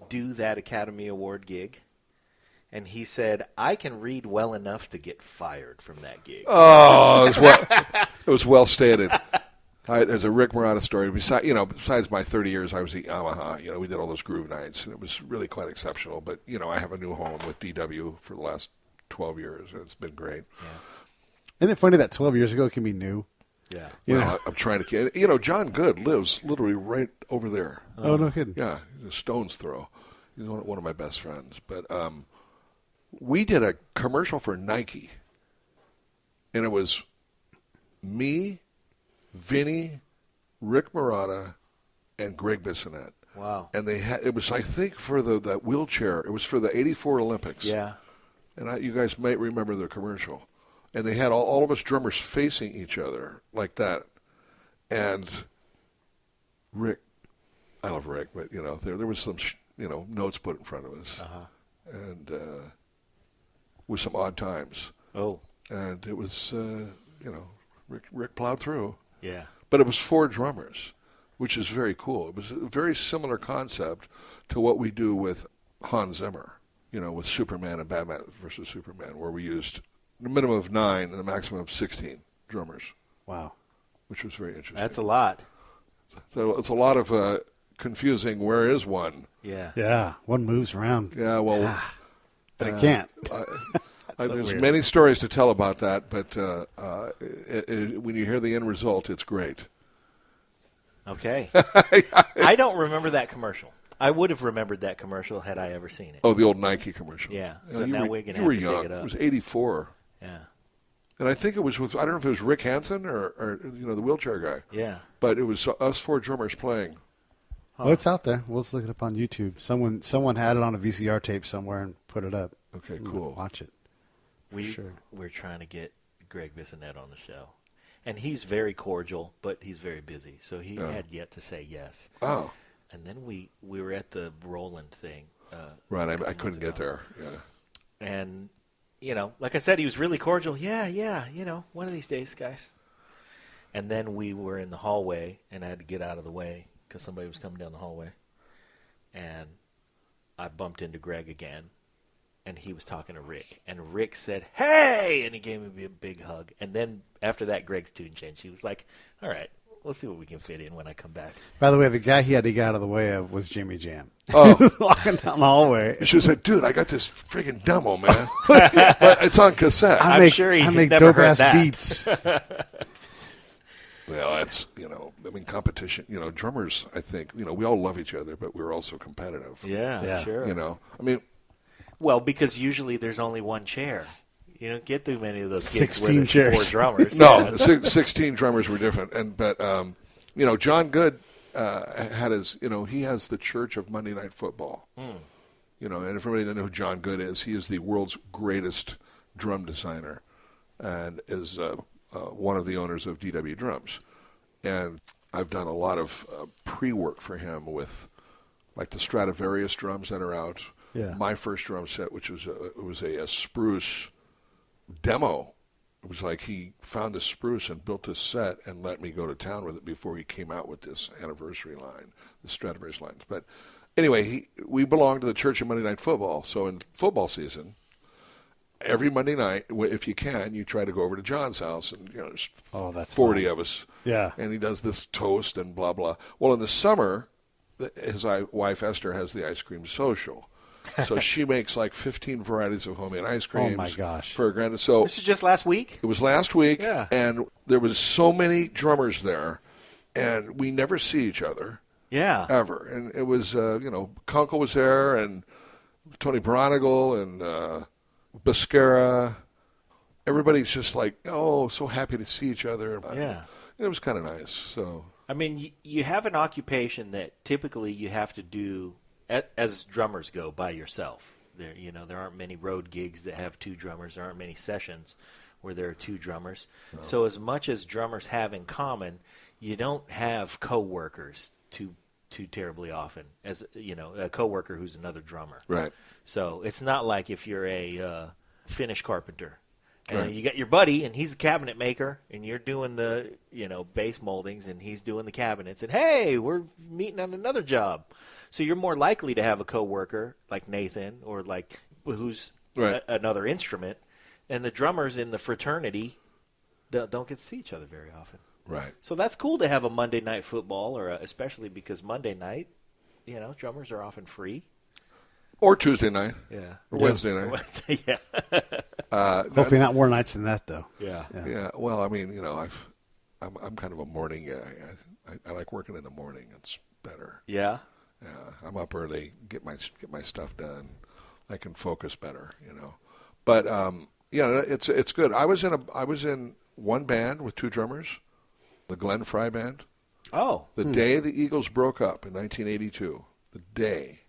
do that Academy Award gig?" And he said, "I can read well enough to get fired from that gig." Oh, it was well stated. There's a Rick Marotta story. Besides my 30 years, I was at Yamaha. We did all those groove nights, and it was really quite exceptional. But I have a new home with DW for the last 12 years, and it's been great. Yeah. Isn't it funny that 12 years ago it can be new? Yeah. Well, I'm trying to. John Good lives literally right over there. Oh, no kidding. Yeah, a stone's throw. He's one of my best friends. But we did a commercial for Nike, and it was me, Vinny, Rick Marotta, and Greg Bissonette. Wow. And it was, I think, for that wheelchair. It was for the '84 Olympics. Yeah. And you guys might remember the commercial. And they had all of us drummers facing each other like that. And Rick, I love Rick, but there was some notes put in front of us, and with some odd times. Oh. And it was Rick plowed through. Yeah. But it was 4 drummers, which is very cool. It was a very similar concept to what we do with Hans Zimmer, with Superman and Batman versus Superman, where we used a minimum of 9 and a maximum of 16 drummers. Wow. Which was very interesting. That's a lot. So it's a lot of confusing, where is one? Yeah. Yeah. One moves around. Yeah, well. But it can't. There's weird. many stories to tell about that, but when you hear the end result, it's great. Okay. I don't remember that commercial. I would have remembered that commercial had I ever seen it. Oh, the old Nike commercial. Yeah. You So know, now you we're going to were have to young. dig it up. It was '84. Yeah. And I think it was with, I don't know if it was Rick Hansen or the wheelchair guy. Yeah. But it was us 4 drummers playing. Well, it's out there. We'll just look it up on YouTube. Someone had it on a VCR tape somewhere and put it up. Okay, cool. Watch it. We're trying to get Greg Bissonette on the show. And he's very cordial, but he's very busy. So he had yet to say yes. Oh. And then we were at the Roland thing. Right, I couldn't get there. Yeah. And, like I said, he was really cordial. Yeah, one of these days, guys. And then we were in the hallway, and I had to get out of the way because somebody was coming down the hallway. And I bumped into Greg again, and he was talking to Rick. And Rick said, "Hey!" And he gave me a big hug. And then after that, Greg's tune changed. He was like, "All right, we'll see what we can fit in when I come back." By the way, the guy he had to get out of the way of was Jimmy Jam. Oh. Walking down the hallway. You should have said, dude, I got this friggin' demo, man. But it's on cassette. I'm sure he's I make never dope heard ass that. beats. Well, that's, competition. Drummers, I think, we all love each other, but we're also competitive. Yeah, sure. Well, because usually there's only one chair. You don't get too many of those gigs 16 where chairs. there's 4 drummers. No, 16 drummers were different. But John Good had his, he has the Church of Monday Night Football. And if everybody doesn't know who John Good is, he is the world's greatest drum designer and is one of the owners of DW Drums. And I've done a lot of pre-work for him with, like, the Stradivarius drums that are out. Yeah. My first drum set, which was a spruce demo. It was like he found the spruce and built this set and let me go to town with it before he came out with this anniversary line, the Stradivarius lines. But anyway, we belong to the Church of Monday Night Football. So in football season, every Monday night, if you can, you try to go over to John's house, and there's 40 of us. Yeah. And he does this toast and blah blah. Well, in the summer, his wife Esther has the ice cream social. So she makes like 15 varieties of homemade ice creams. Oh my gosh! For a grand. So this is just last week. It was last week. Yeah. And there was so many drummers there, and we never see each other. Yeah. Ever. And it was Kunkel was there, and Tony Bronigal and Biscara. Everybody's just like, oh, so happy to see each other. Yeah. It was kind of nice. So I mean, you have an occupation that typically you have to do as drummers go by yourself. There aren't many road gigs that have 2 drummers. There aren't many sessions where there are 2 drummers. No. So as much as drummers have in common, you don't have co-workers too terribly often. As a co-worker who's another drummer. Right. So it's not like if you're a Finnish carpenter. And right. You got your buddy, and he's a cabinet maker, and you're doing the base moldings, and he's doing the cabinets. And, hey, we're meeting on another job. So you're more likely to have a coworker like Nathan or like who's right. Another instrument. And the drummers in the fraternity don't get to see each other very often. Right. So that's cool to have a Monday night football, or especially because Monday night, drummers are often free. Or Tuesday night. Yeah. Or Wednesday night. Yeah. Hopefully not more nights than that, though. Yeah. Yeah. Well, I mean, I'm kind of a morning guy. I like working in the morning. It's better. Yeah. Yeah. I'm up early, get my stuff done. I can focus better, But it's good. I was in one band with 2 drummers, the Glenn Frey band. Oh. The day the Eagles broke up in 1982, the day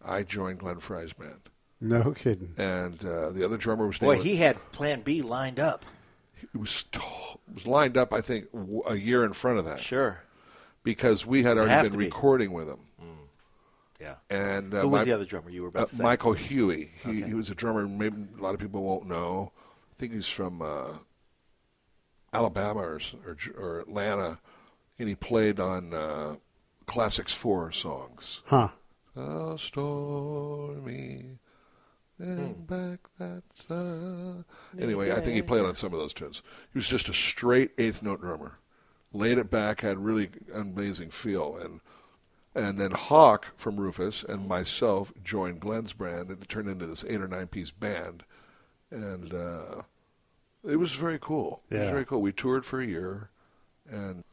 I joined Glenn Frey's band. No kidding. And the other drummer was Boy, he had Plan B lined up. It was lined up, I think, a year in front of that. Sure. Because we had already been recording with him. Yeah. And who was the other drummer you were about to say? Michael Huey. He was a drummer maybe a lot of people won't know. I think he's from Alabama or Atlanta, and he played on Classics 4 songs. Huh. So stormy, and back that sun. Anyway, I think he played on some of those tunes. He was just a straight 8th note drummer. Laid it back, had really amazing feel, and then Hawk from Rufus and myself joined Glenn's band, and it turned into this 8 or 9 piece band, and it was very cool. Yeah. It was very cool. We toured for a year, and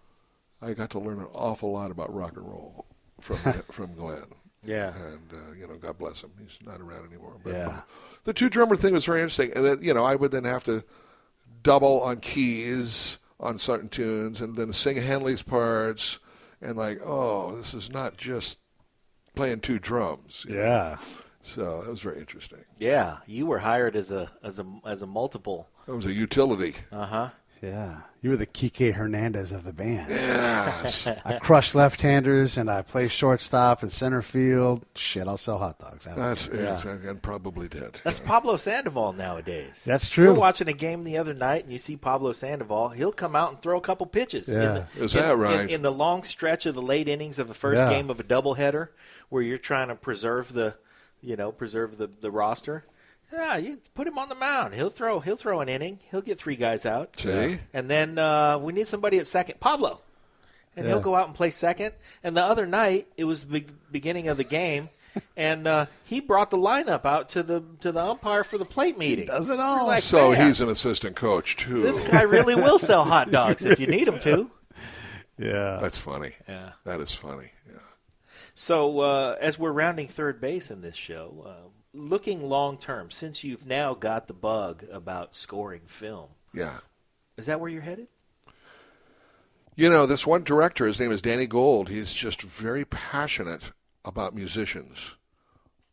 I got to learn an awful lot about rock and roll from Glenn. Yeah. And, God bless him. He's not around anymore. But Yeah. the 2 drummer thing was very interesting. And, I would then have to double on keys on certain tunes and then sing Henley's parts. And this is not just playing 2 drums. Yeah. So that was very interesting. Yeah. You were hired as a multiple. That was a utility. Uh-huh. Yeah. You were the Kike Hernandez of the band. Yes. I crush left-handers, and I play shortstop and center field. Shit, I'll sell hot dogs. That's exactly, and probably did. That's Pablo Sandoval nowadays. That's true. We were watching a game the other night, and you see Pablo Sandoval. He'll come out and throw a couple pitches. Yeah. Is that right? In the long stretch of the late innings of the first game of a doubleheader, where you're trying to preserve the roster. Yeah, you put him on the mound. He'll throw an inning. He'll get 3 guys out. See? And then we need somebody at second. Pablo. And he'll go out and play second. And the other night, it was the beginning of the game, and he brought the lineup out to the umpire for the plate meeting. He does it all. Like, So man, he's an assistant coach, too. this guy really will sell hot dogs if you need him to. Yeah. That's funny. Yeah. That is funny. Yeah. So as we're rounding third base in this show, looking long term, since you've now got the bug about scoring film, Yeah. is that where you're headed? You know, this one director, his name is Danny Gold. He's just very passionate about musicians.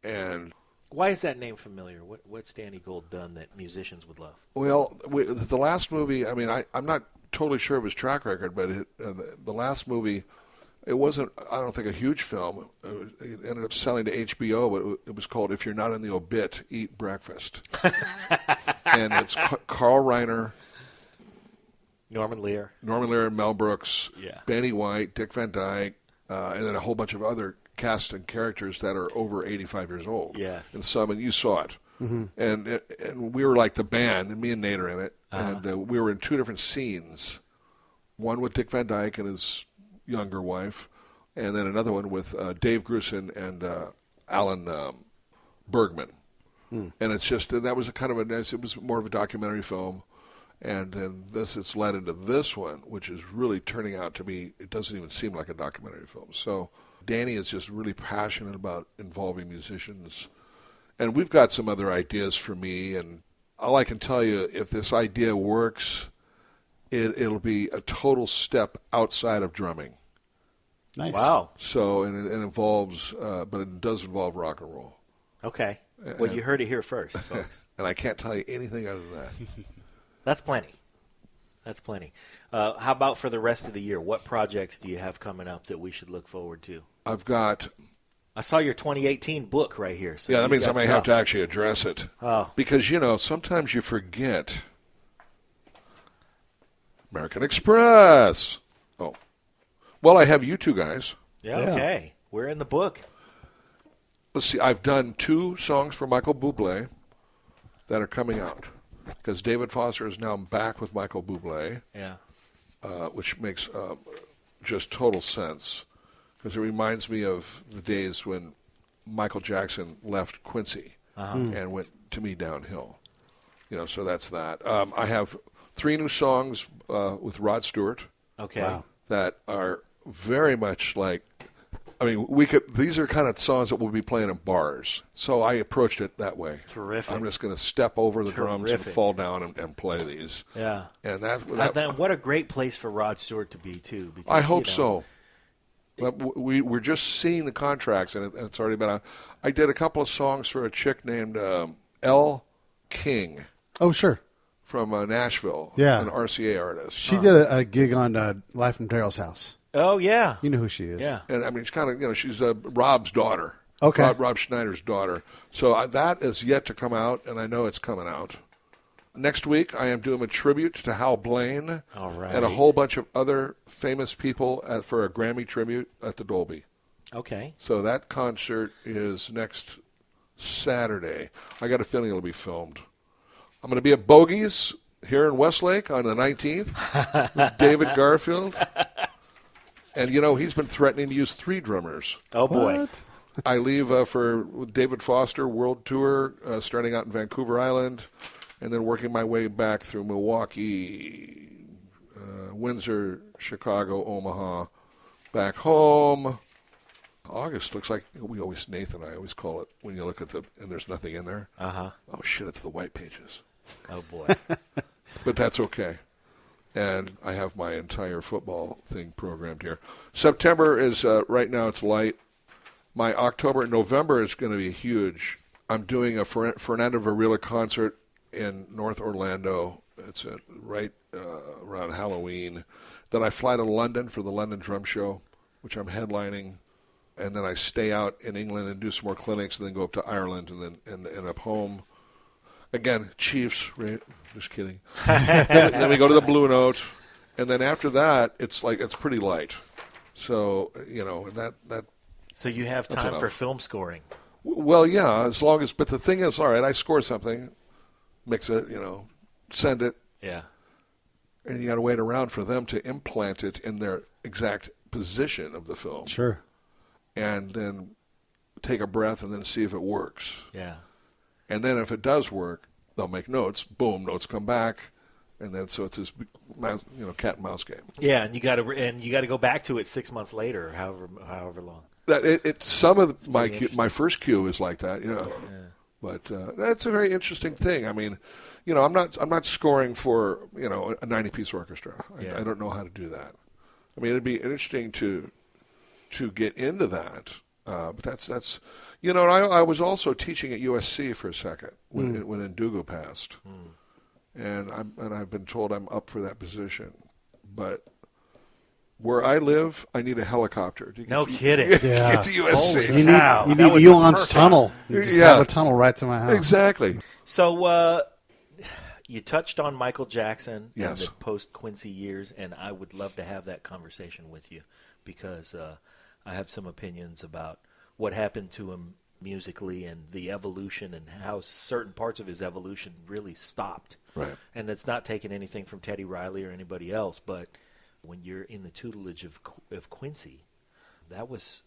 And Why is that name familiar? What's Danny Gold done that musicians would love? well, the last movie, I mean, I'm not totally sure of his track record, but the last movie, it wasn't, I don't think, a huge film. It ended up selling to HBO, but it was called If You're Not in the Obit, Eat Breakfast. And it's Carl Reiner, Norman Lear, Mel Brooks, Yeah. Benny White, Dick Van Dyke, and then a whole bunch of other cast and characters that are over 85 years old. Yes. And some, and you saw it. And we were like the band, and me and Nate are in it, and we were in two different scenes. One with Dick Van Dyke and his younger wife, and then another one with Dave Grusin and Alan Bergman. And it's just, that was a kind of a nice, it was more of a documentary film. And then it's led into this one, which is really turning out to be, it doesn't even seem like a documentary film. So Danny is just really passionate about involving musicians. And we've got some other ideas for me. And all I can tell you, if this idea works, it'll be a total step outside of drumming. Nice. Wow. So, and it involves, but it does involve rock and roll. Okay. Well, you heard it here first, folks. And I can't tell you anything other than that. That's plenty. That's plenty. How about for the rest of the year? What projects do you have coming up that we should look forward to? I've got, I saw your 2018 book right here. So yeah, that you means I got may stuff. have to actually address it. Oh. Because, you know, sometimes you forget. American Express. Oh. Well, I have you two guys. Yeah, okay. We're in the book. Let's see, I've done 2 songs for Michael Bublé that are coming out. Because David Foster is now back with Michael Bublé, Yeah. which makes just total sense. Because it reminds me of the days when Michael Jackson left Quincy and went, to me, downhill. You know, so that's that. I have 3 new songs with Rod Stewart. Okay. Wow. That are very much like, I mean, these are kind of songs that we'll be playing in bars. So I approached it that way. Terrific. I'm just going to step over the drums and Terrific. fall down and play these. Yeah. And that Then what a great place for Rod Stewart to be, too. Because, I hope you know, so. But we're just seeing the contracts, and it's already been out. I did a couple of songs for a chick named Elle King Oh, sure. from Nashville, Yeah. an RCA artist. She did a gig on Live from Daryl's House. Oh, yeah. You know who she is. Yeah. And I mean, she's kind of, you know, she's Rob's daughter. Okay. Rob Schneider's daughter. So that is yet to come out, and I know it's coming out. Next week, I am doing a tribute to Hal Blaine All right. and a whole bunch of other famous people for a Grammy tribute at the Dolby. Okay. So that concert is next Saturday. I got a feeling it'll be filmed. I'm going to be at Bogey's here in Westlake on the 19th with David Garfield. And, you know, he's been threatening to use 3 drummers. Oh, boy. What? I leave for David Foster World Tour, starting out in Vancouver Island, and then working my way back through Milwaukee, Windsor, Chicago, Omaha, back home. August looks like, Nathan and I always call it, when you look at and there's nothing in there. Uh-huh. Oh, shit, it's the white pages. Oh, boy. But that's okay. And I have my entire football thing programmed here. September is, right now it's light. My October and November is going to be huge. I'm doing a Fernando Varela concert in North Orlando. It's right around Halloween. Then I fly to London for the London Drum Show, which I'm headlining. And then I stay out in England and do some more clinics, and then go up to Ireland and then up home. Again, Chiefs, right? Just kidding. then we go to the Blue Note, and then after that, it's pretty light. So, you know, and that. So you have That's time for enough. film scoring. Well, yeah, as long as. But the thing is, all right, I score something, mix it, you know, send it, Yeah. and you got to wait around for them to implant it in their exact position of the film, Sure. and then take a breath and then see if it works. Yeah. And then if it does work, they'll make notes. Boom, notes come back. And then so it's this cat and mouse game. Yeah, and you got to go back to it 6 months later, or however long. Some of my first cue is like that, Yeah. But that's a very interesting thing. I mean, I'm not scoring for a 90-piece orchestra. I don't know how to do that. I mean, it'd be interesting to get into that. But that's I was also teaching at USC for a second when Ndugu passed, and I've been told I'm up for that position, but where I live, I need a helicopter to get kidding. Get to USC. You need Elon's tunnel. You just have a tunnel right to my house. Exactly. So you touched on Michael Jackson in Yes. the post-Quincy years, and I would love to have that conversation with you because I have some opinions about what happened to him musically and the evolution and how certain parts of his evolution really stopped. Right. And that's not taking anything from Teddy Riley or anybody else, but when you're in the tutelage of Quincy, that was,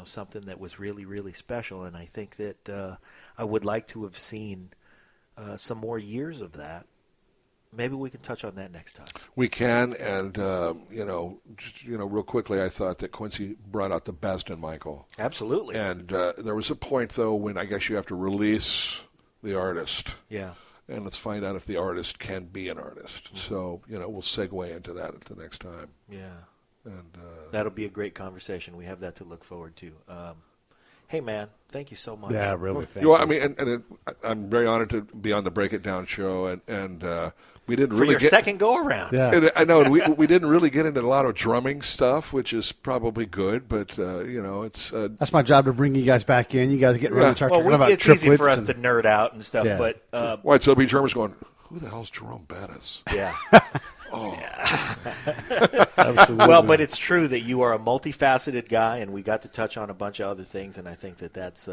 something that was really, really special. And I think that I would like to have seen some more years of that. Maybe we can touch on that next time. We can, and real quickly, I thought that Quincy brought out the best in Michael. Absolutely. And there was a point, though, when I guess you have to release the artist. Yeah. And let's find out if the artist can be an artist. Mm-hmm. So, we'll segue into that at the next time. Yeah. And that'll be a great conversation. We have that to look forward to. Hey, man, thank you so much. Yeah, really. Thank you. I mean, I'm very honored to be on the Break It Down show, and we didn't For really your second go-around. Yeah. And I know, and we didn't really get into a lot of drumming stuff, which is probably good, but, it's... That's my job to bring you guys back in. You guys get ready to start talking about it's easy for triplets us to nerd out and stuff, Yeah. but... White Soapy drummers going, who the hell's Jerome Bettis? Yeah. Absolutely. Well, but it's true that you are a multifaceted guy, and we got to touch on a bunch of other things, and I think that's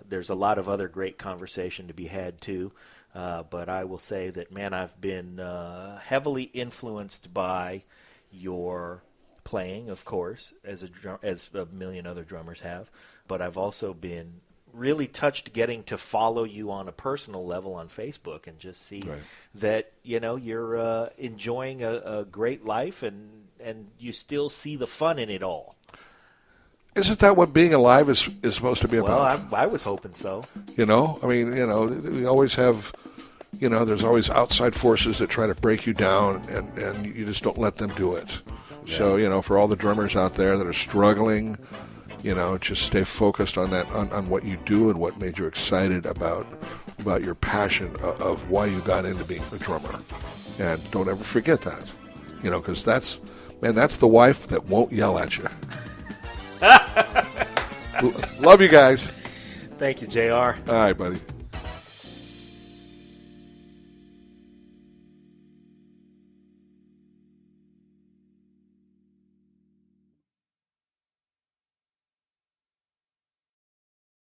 there's a lot of other great conversation to be had, too. But I will say that, man, I've been heavily influenced by your playing, of course, as a million other drummers have. But I've also been really touched getting to follow you on a personal level on Facebook and just see that, you're enjoying a great life and you still see the fun in it all. Isn't that what being alive is supposed to be Well, about? I was hoping so. I mean, we always have, there's always outside forces that try to break you down, and you just don't let them do it. Yeah. So, for all the drummers out there that are struggling, just stay focused on that, on what you do and what made you excited about your passion of why you got into being a drummer. And don't ever forget that, because that's the wife that won't yell at you. Love you guys. Thank you, JR. All right, buddy.